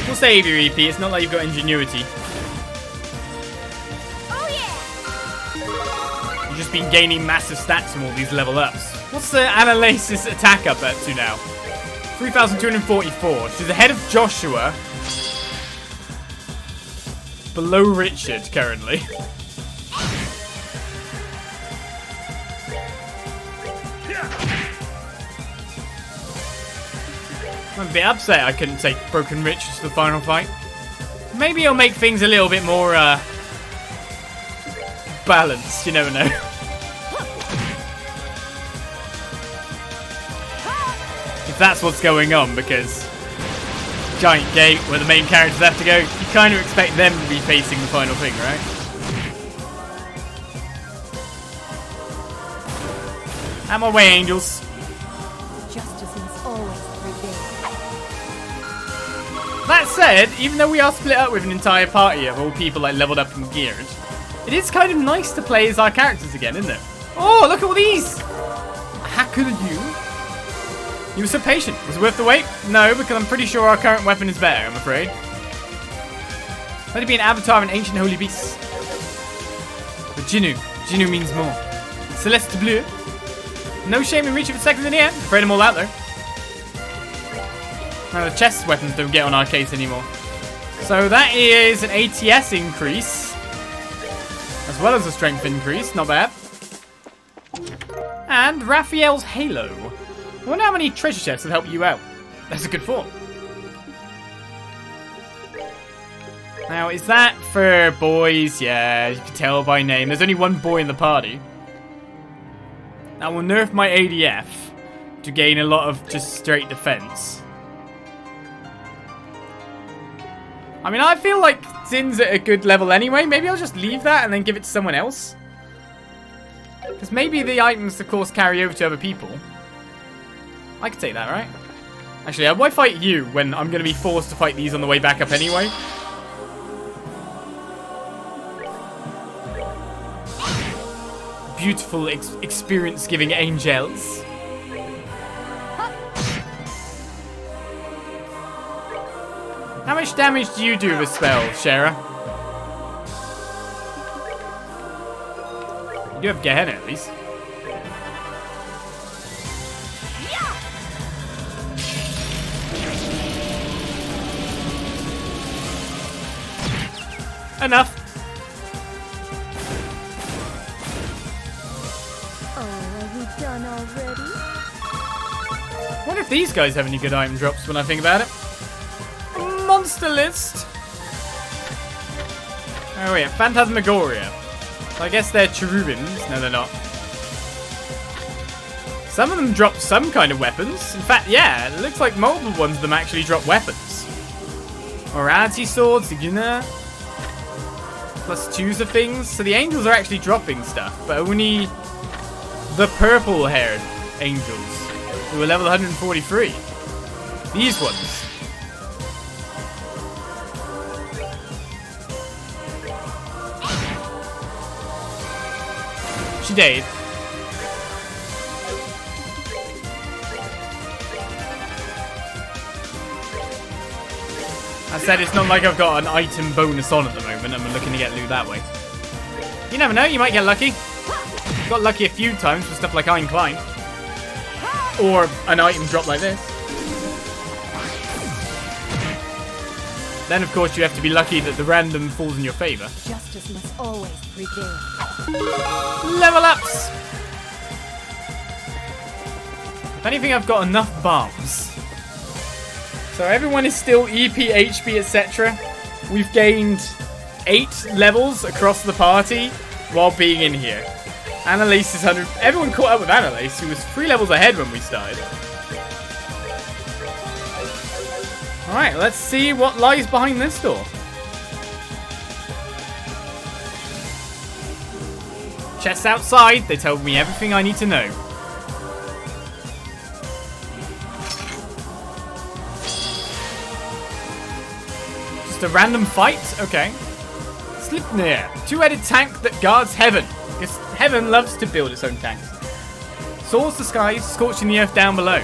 We'll save your EP, it's not like you've got ingenuity. Oh yeah! You've just been gaining massive stats from all these level ups. What's the Annalise's attack up at to now? 3,244. She's ahead of Joshua. below Richard currently. I'm a bit upset I couldn't take Broken Richard to the final fight. Maybe it'll make things a little bit more balanced, you never know. If that's what's going on, because giant gate where the main characters have to go, you kind of expect them to be facing the final thing, right? Out my way, angels. Justice must always prevail. That said, even though we are split up with an entire party of all people like leveled up and geared, it is kind of nice to play as our characters again, isn't it? Oh, look at all these! How could you? You were so patient. Was it worth the wait? No, because I'm pretty sure our current weapon is better, I'm afraid. Let it be an avatar of an ancient holy beast. But Jinnu. Jinnu means more. Celeste Bleu. No shame in reaching for seconds in the air. Afraid I'm all out though. Now the chest weapons don't get on our case anymore. So that is an ATS increase. As well as a strength increase. Not bad. And Raphael's Halo. I wonder how many treasure chests would help you out. That's a good thought. Now, is that for boys? Yeah, you can tell by name. There's only one boy in the party. I will nerf my ADF to gain a lot of just straight defense. I mean, I feel like Zin's at a good level anyway. Maybe I'll just leave that and then give it to someone else. Because maybe the items, of course, carry over to other people. I could take that, right? Actually, why fight you when I'm going to be forced to fight these on the way back up anyway? Beautiful experience-giving angels. How much damage do you do with a spell, Shara? You do have Gehenna, at least. Enough. Oh, are we done already? I wonder if these guys have any good item drops when I think about it. Monster list. Oh yeah, Phantasmagoria. So I guess they're cherubims. No, they're not. Some of them drop some kind of weapons. In fact, yeah, it looks like multiple ones of them actually drop weapons. Morality swords, Siguna. +2s of things. So the angels are actually dropping stuff, but only the purple-haired angels who are level 143. These ones. She died. I said it's not like I've got an item bonus on at the moment. I'm looking to get loot that way. You never know, you might get lucky. Got lucky a few times with stuff like Iron Climb. Or an item drop like this. Then of course you have to be lucky that the random falls in your favor. Justice must always prevail. Level ups! If anything, I've got enough bombs. So everyone is still EP, HP, etc. We've gained 8 levels across the party while being in here. Annalise is 100. Everyone caught up with Annalise, who was 3 levels ahead when we started. Alright, let's see what lies behind this door. Chests outside, they told me everything I need to know. Just a random fight? Okay. Sleipnir, 2-headed tank that guards heaven. Because heaven loves to build its own tanks. Soars the skies, scorching the earth down below.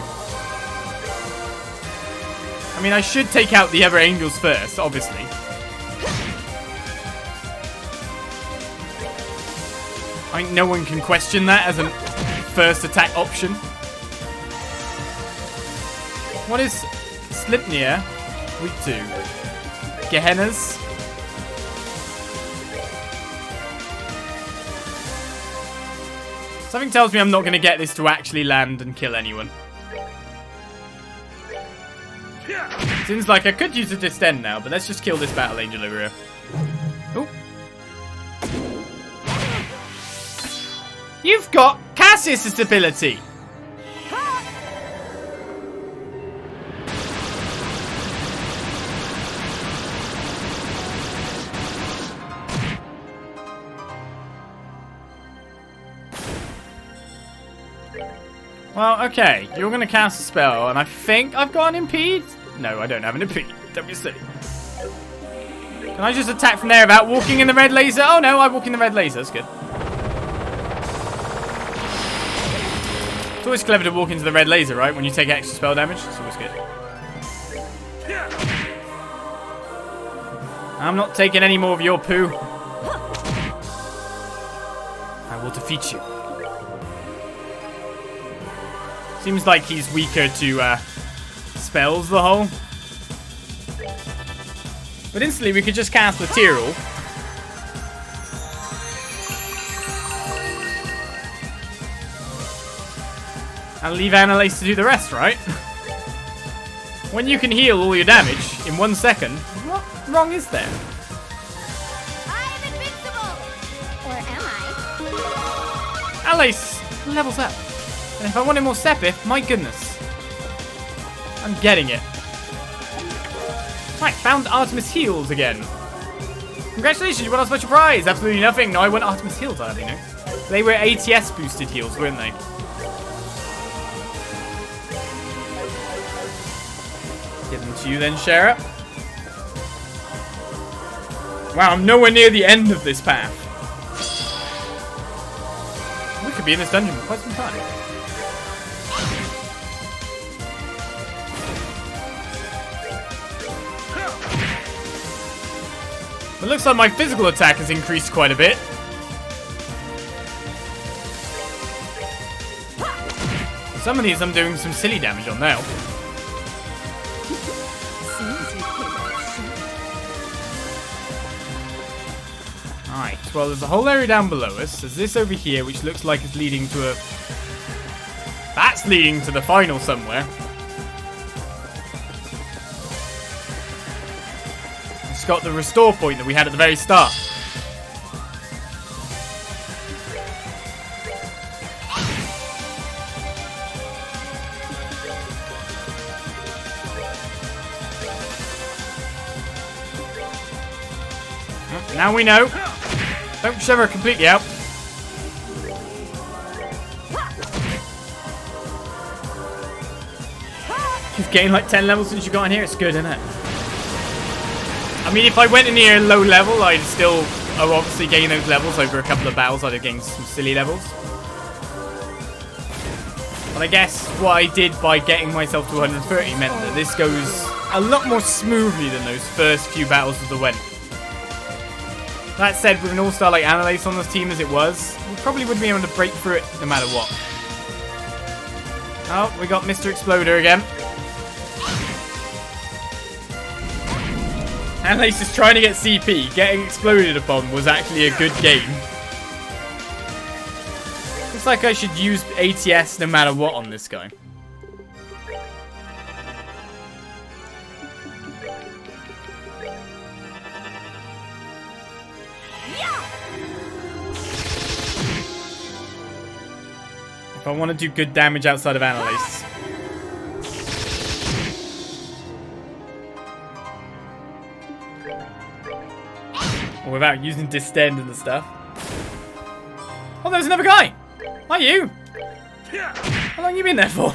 I mean, I should take out the other angels first, obviously. I think no one can question that as a first attack option. What is Sleipnir weak to? Gehennas? Something tells me I'm not going to get this to actually land and kill anyone. Seems like I could use a distend now, but let's just kill this battle angel over here. Oh. You've got Cassius' ability. Well, okay, you're going to cast a spell, and I think I've got an impede? No, I don't have an impede. Don't be silly. Can I just attack from there without walking in the red laser? Oh no, I walk in the red laser. That's good. It's always clever to walk into the red laser, right? When you take extra spell damage. It's always good. I'm not taking any more of your poo. I will defeat you. Seems like he's weaker to spells, the whole. But instantly we could just cast Lateral. And leave Annalise to do the rest, right? When you can heal all your damage in 1 second, what wrong is there? I'm invincible! Or am I? Annalise levels up. And if I wanted more Sepith, my goodness. I'm getting it. Right, found Artemis Heals again. Congratulations, you won a special prize. Absolutely nothing. No, I won Artemis Heals, I don't know. They were ATS boosted heals, weren't they? Give them to you then, Sheriff. Wow, I'm nowhere near the end of this path. We could be in this dungeon for quite some time. It looks like my physical attack has increased quite a bit. Some of these I'm doing some silly damage on now. Alright, well there's a whole area down below us. There's this over here which looks like it's leading to a... That's leading to the final somewhere. Got the restore point that we had at the very start. Now we know. Don't shove her completely out. You've gained like 10 levels since you got in here. It's good, isn't it? I mean, if I went in here low level, I'd still obviously gain those levels over a couple of battles. I'd have gained some silly levels. But I guess what I did by getting myself to 130 meant that this goes a lot more smoothly than those first few battles of the Went. That said, with an all-star like Annalise on this team as it was, we probably wouldn't be able to break through it no matter what. Oh, we got Mr. Exploder again. Annalise is trying to get CP. Getting exploded upon was actually a good game. Looks like I should use ATS no matter what on this guy. If I want to do good damage outside of Annalise. Or without using distend and the stuff. Oh, there's another guy! Hi, you! How long have you been there for?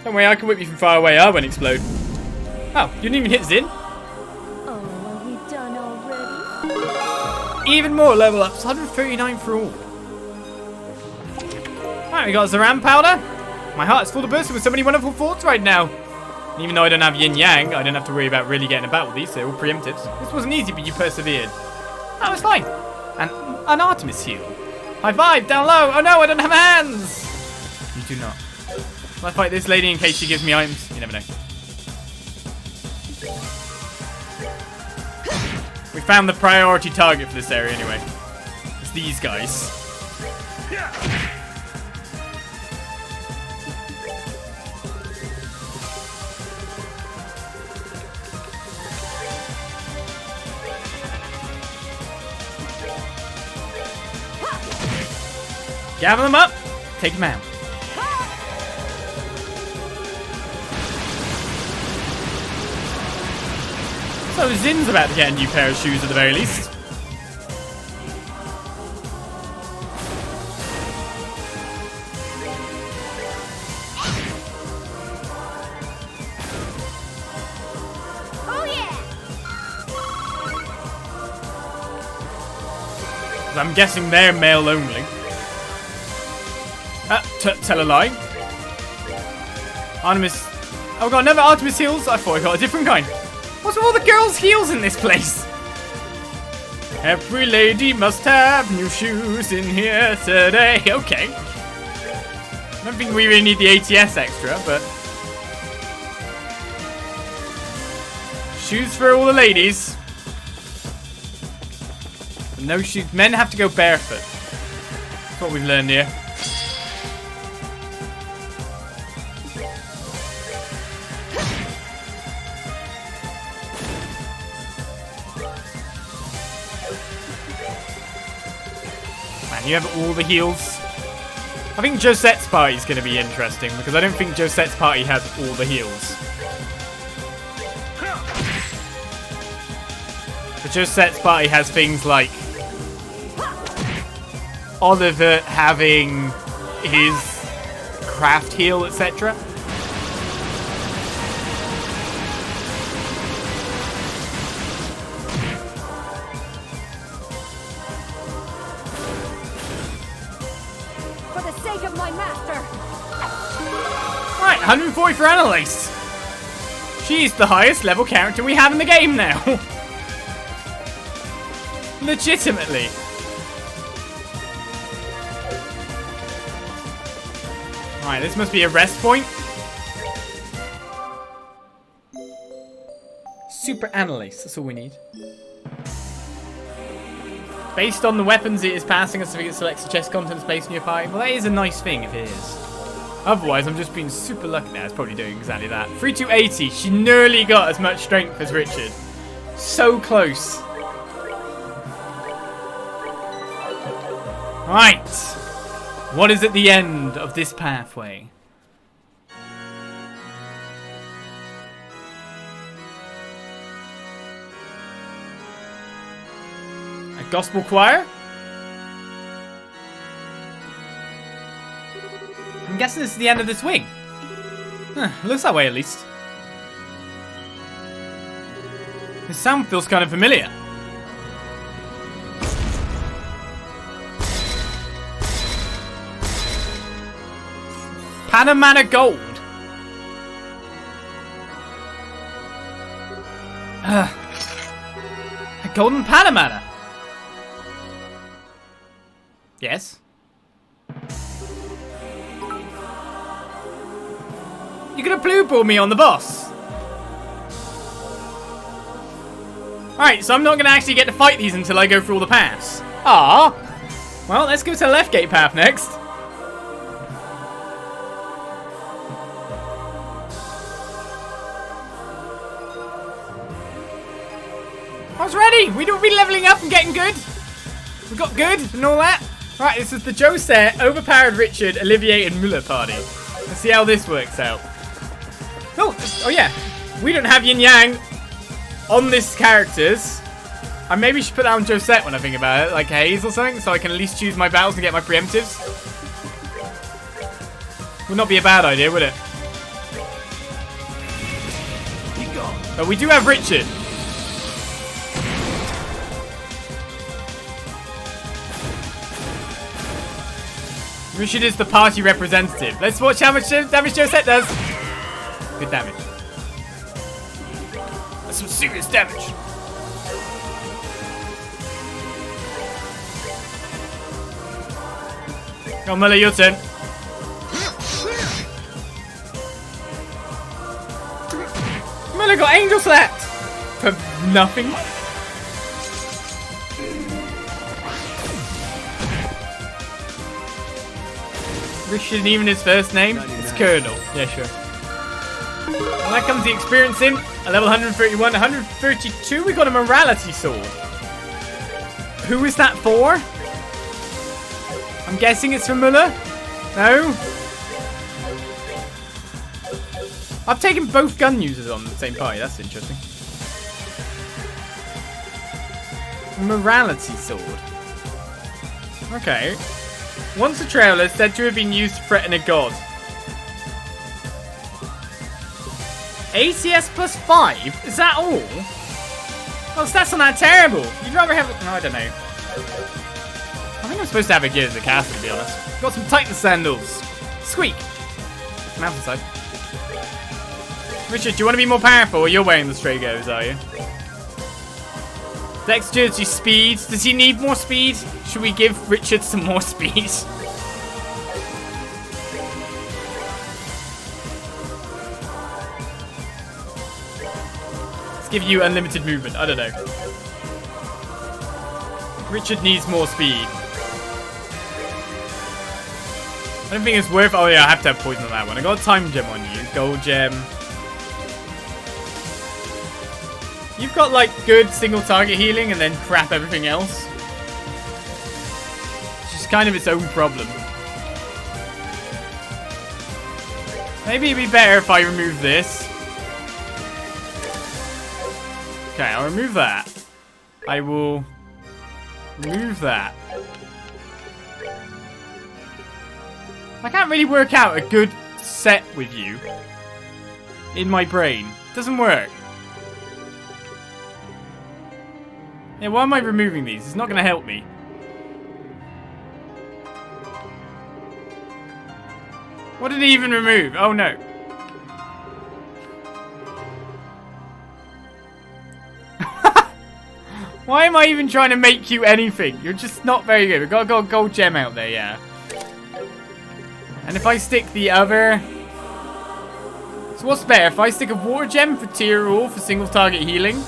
Don't worry, I can whip you from far away. I won't explode. Oh, you didn't even hit Zin? Oh, are we done already? Even more level ups. 139 for all. Right, we got Zaram powder. My heart is full to bursting with so many wonderful thoughts right now. And even though I don't have yin yang, I don't have to worry about really getting a battle with these. They're all preemptives. This wasn't easy, but you persevered. That was fine. And an Artemis heal. High five, down low. Oh no, I don't have hands. You do not. Will I fight this lady in case she gives me items? You never know. We found the priority target for this area anyway. It's these guys. Gather them up, take them out. So Zin's about to get a new pair of shoes at the very least. Oh yeah! I'm guessing they're male only. Tell a lie. Artemis. Oh god, never Artemis heels? I thought I got a different kind. What's with all the girls' heels in this place? Every lady must have new shoes in here today. Okay. I don't think we really need the ATS extra, but... shoes for all the ladies. But no shoes. Men have to go barefoot. That's what we've learned here. You have all the heals. I think Josette's party is going to be interesting because I don't think Josette's party has all the heals. But Josette's party has things like Oliver having his craft heal, etc. For the sake of my master. Right, 140 for Annalise. She's the highest level character we have in the game now. Legitimately. Right, this must be a rest point. Super Annalise, that's all we need. Based on the weapons it is passing us, if it selects the chest contents based on your party. Well, that is a nice thing if it is. Otherwise, I'm just being super lucky now. It's probably doing exactly that. 3 to 80. She nearly got as much strength as Richard. So close. Right. What is at the end of this pathway? A gospel choir? I'm guessing this is the end of this wing. Huh, looks that way at least. This sound feels kind of familiar. Panamana gold. A golden Panamana. Yes. You're gonna blue ball me on the boss. Alright, so I'm not gonna actually get to fight these until I go through all the paths. Ah. Well, let's go to the left gate path next. I was ready! We'd all be leveling up and getting good. We got good and all that. Right, this is the Josette, overpowered Richard, Olivier, and Muller party. Let's see how this works out. Oh yeah. We don't have yin yang on this characters. I maybe should put that on Josette when I think about it, like Haze or something, so I can at least choose my battles and get my preemptives. Would not be a bad idea, would it? But we do have Richard. Richard is the party representative. Let's watch how much damage Josette does. Good damage. That's some serious damage. Go on, Muller, your turn. Muller got angel slapped for nothing. Richard, even his first name? It's Colonel. Yeah, sure. Well, that comes the experience in. A level 131, 132. We got a morality sword. Who is that for? I'm guessing it's for Muller. No? I've taken both gun users on the same party. That's interesting. Morality sword. Okay. Once a trail is said to have been used to threaten a god. ACS plus 5? Is that all? Oh, stats on that terrible. You'd rather have... No, I don't know. I think I'm supposed to have a gear as a caster, to be honest. Got some Titan sandals. Squeak. Mountainside. Richard, do you want to be more powerful, or you're wearing the Stragos, are you? Dexterity, speed. Does he need more speed? Should we give Richard some more speed? Let's give you unlimited movement. I don't know. Richard needs more speed. I don't think it's worth... Oh yeah, I have to have poison on that one. I got a time gem on you. Gold gem. You've got like good single target healing and then crap everything else. It's just kind of its own problem. Maybe it'd be better if I remove this. Okay, I'll remove that. I will remove that. I can't really work out a good set with you in my brain. It doesn't work. Yeah, why am I removing these? It's not going to help me. What did he even remove? Oh, no. Why am I even trying to make you anything? You're just not very good. We've got a gold gem out there, yeah. And if I stick the other... So what's better? If I stick a water gem for tier rule for single target healing?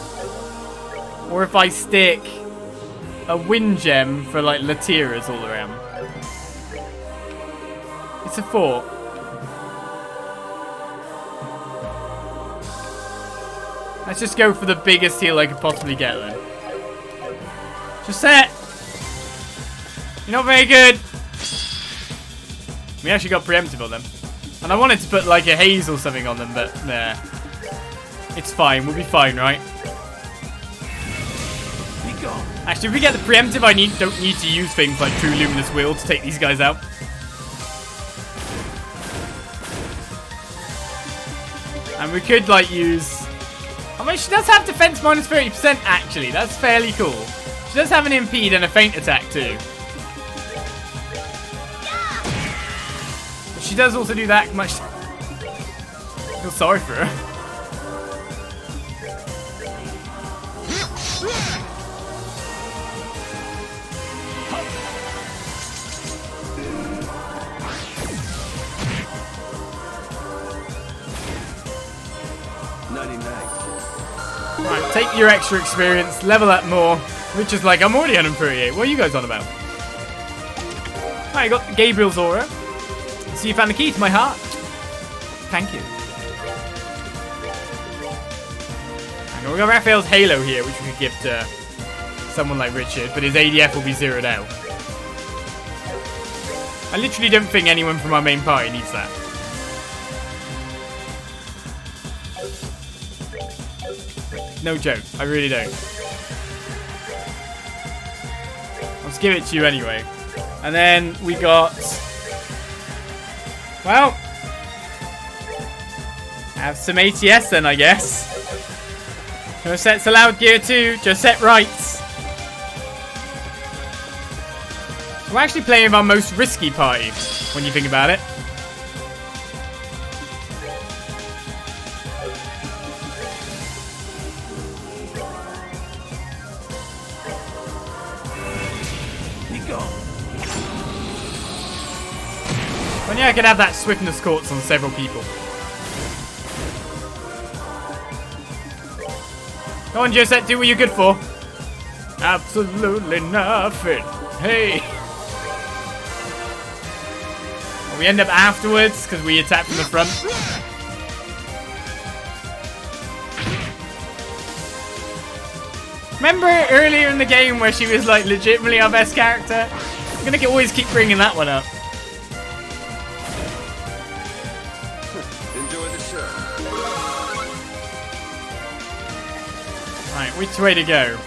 Or if I stick a wind gem for like Latiras all around? It's a 4. Let's just go for the biggest heal I could possibly get then. Just set. You're not very good. We actually got preemptive on them. And I wanted to put like a haze or something on them, but nah. It's fine. We'll be fine, right? Actually, if we get the preemptive, I don't need to use things like True Luminous Will to take these guys out. And we could like use... I mean, she does have defense minus 30% actually. That's fairly cool. She does have an impede and a feint attack too. But she does also do that much... I feel sorry for her. Right, take your extra experience, level up more. Which is like, I'm already 138. What are you guys on about? Alright, you got Gabriel's aura. So you found the key to my heart. Thank you. And we got Raphael's Halo here, which we could give to someone like Richard, but his ADF will be zeroed out. I literally don't think anyone from our main party needs that. No joke, I really don't. I'll just give it to you anyway. And then we got... Well... Have some ATS then, I guess. Josette's allowed gear too. Josette writes. We're actually playing with our most risky party, when you think about it. Well, yeah, I could have that swiftness courts on several people. Go on, Josette, do what you're good for. Absolutely nothing. Hey. We end up afterwards because we attack from the front. Remember earlier in the game where she was like legitimately our best character? I'm gonna always keep bringing that one up. Enjoy the show. Right, which way to go?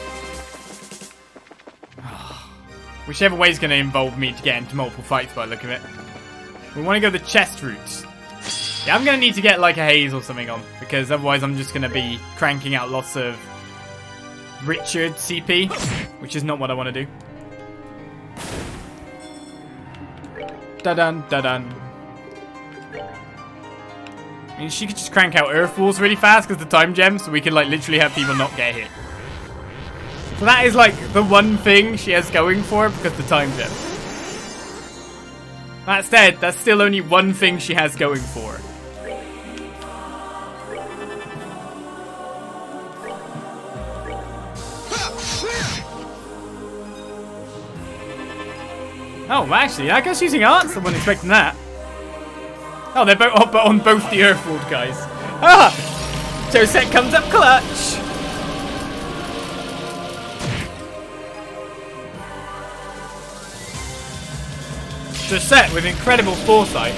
Whichever way is going to involve me to get into multiple fights by the look of it. We want to go the chest route. Yeah, I'm going to need to get like a haze or something on, because otherwise I'm just going to be cranking out lots of Richard CP, which is not what I want to do. Da-dun, da-dun. I mean, she could just crank out Earth Walls really fast because the time gem, so we could like literally have people not get hit. So that is like the one thing she has going for because the time gem. That said, that's still only one thing she has going for. Oh, actually, I guess using arts. I wasn't expecting that. Oh, they're both on both the Earthward guys. Ah! Josette comes up clutch. Josette with incredible foresight.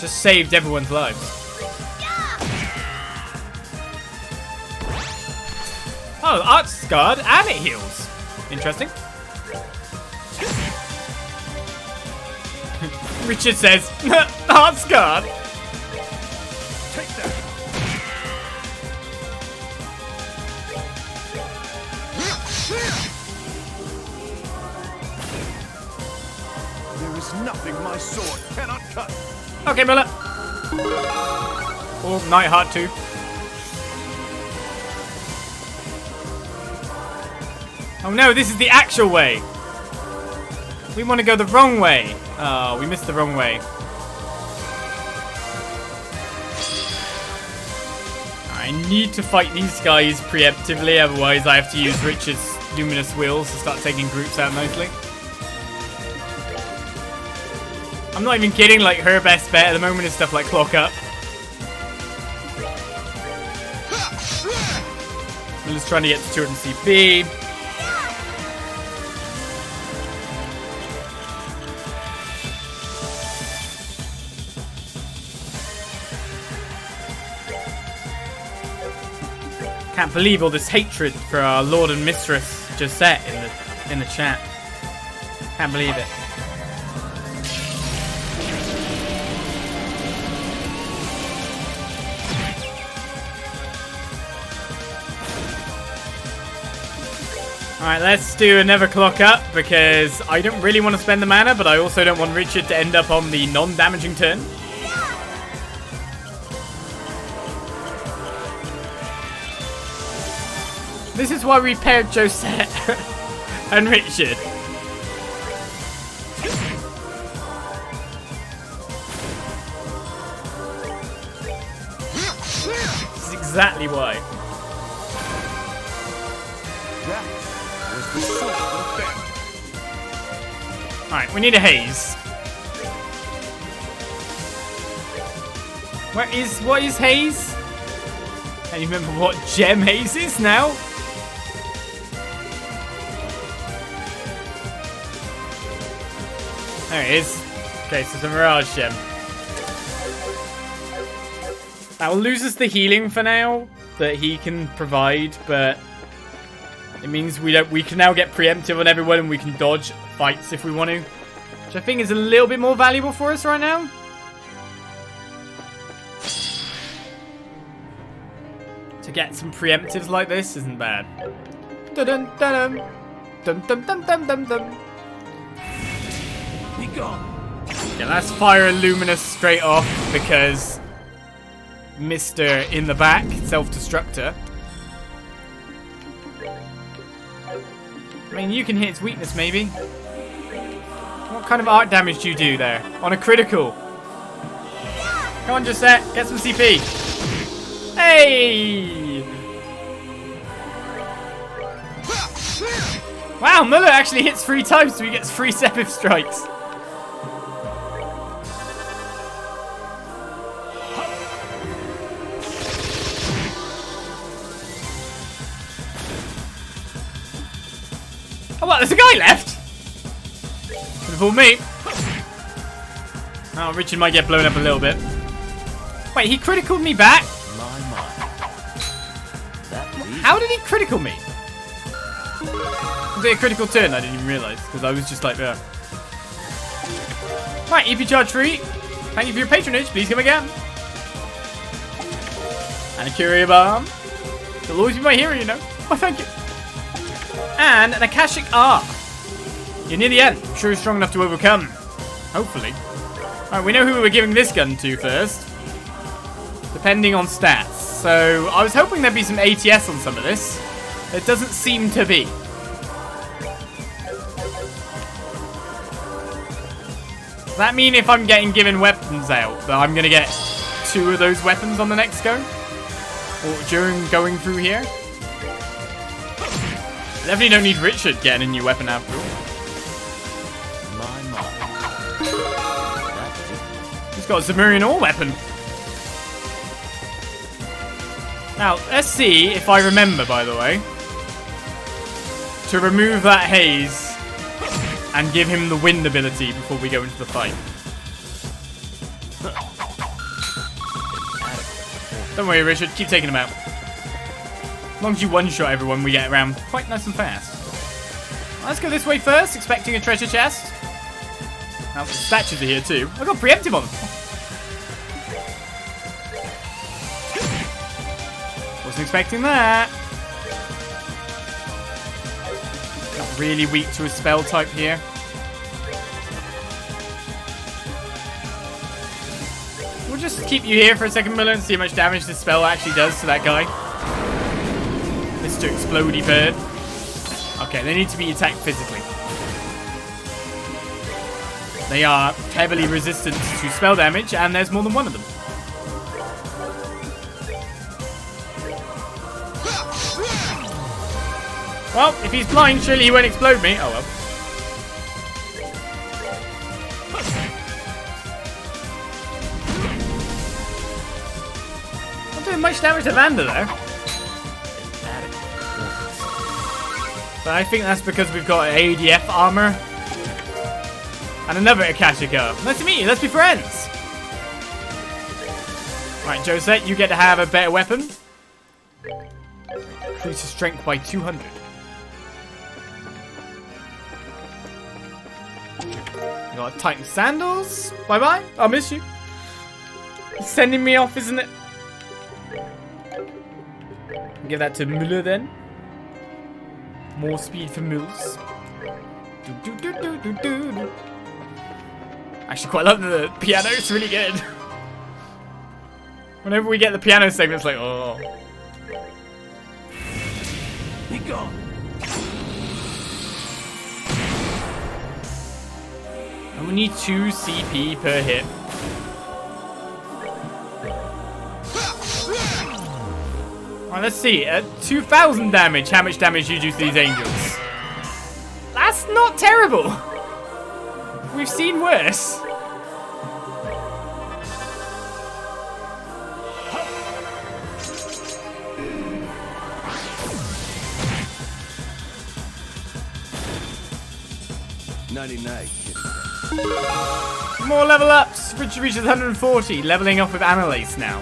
Just saved everyone's lives. Oh, art's scarred and it heals. Interesting. Richard says, art's scarred. Take that. There is nothing my sword cannot cut. Okay, Miller. Oh, Nightheart too. Oh no, this is the actual way. We want to go the wrong way. Oh, we missed the wrong way. I need to fight these guys preemptively, otherwise I have to use Richard's luminous wheels to start taking groups out nicely. I'm not even kidding, like her best bet at the moment is stuff like Clock Up. I'm just trying to get to 200 CP. Can't believe all this hatred for our Lord and Mistress Josette in the chat. Can't believe it. Alright, let's do another Clock Up because I don't really want to spend the mana, but I also don't want Richard to end up on the non-damaging turn. This is why we paired Josette and Richard. This is exactly why. Alright, we need a haze. What is haze? Can you remember what gem haze is now? There it is. Okay, so it's a Mirage Gem. That will lose us the healing for now that he can provide, but it means we can now get preemptive on everyone and we can dodge fights if we want to. Which I think is a little bit more valuable for us right now. To get some preemptives like this isn't bad. Dun dun dun dun dun dun dun dun dun. Be gone. Yeah, let's fire a Luminous straight off because Mr. in the back, self-destructor. I mean, you can hit its weakness, maybe. What kind of art damage do you do there? On a critical. Come on, Josette. Get some CP. Hey! Wow, Muller actually hits 3 times, so he gets 3 Sepith strikes. Oh, what? There's a guy left? Could have fooled me. Oh, Richard might get blown up a little bit. Wait, he criticaled me back? How did he critical me? Was it a critical turn? I didn't even realise, because I was just like there. Right, EP charge free. Thank you for your patronage. Please come again. And a Curia Bomb. You'll always be my hero, you know. Oh, thank you. And an Akashic R. You're near the end. I'm sure you're strong enough to overcome. Hopefully. Alright, we know who we were giving this gun to first. Depending on stats. So, I was hoping there'd be some ATS on some of this. There doesn't seem to be. Does that mean if I'm getting given weapons out, that I'm going to get 2 of those weapons on the next go? Or during going through here? Definitely don't need Richard getting a new weapon after all. He's got a Zemurian ore weapon. Now, let's see if I remember, by the way, to remove that haze and give him the wind ability before we go into the fight. Don't worry, Richard. Keep taking him out. As long as you one-shot everyone, we get around quite nice and fast. Let's go this way first, expecting a treasure chest. Now, the statues are here too. I got preemptive on them. Wasn't expecting that. Got really weak to a spell type here. We'll just keep you here for a second, Miller, and see how much damage this spell actually does to that guy. Mr. Explodey Bird. Okay, they need to be attacked physically. They are heavily resistant to spell damage, and there's more than one of them. Well, if he's blind, surely he won't explode me. Oh well. Not doing much damage to Vander there. But I think that's because we've got ADF armor. And another Akashic Arm. Nice to meet you, let's be friends! Right, Josette, you get to have a better weapon. Increase your strength by 200. You got Titan Sandals. Bye-bye, I'll miss you. It's sending me off, isn't it? Give that to Müller then. More speed for Mills. Actually, quite love the piano. It's really good. Whenever we get the piano segment, it's like, oh. Be gone. And we need 2 CP per hit. Alright, let's see. At 2,000 damage, how much damage you do to these angels? That's not terrible. We've seen worse. More level ups. Richard reaches 140, leveling up with Annalise now.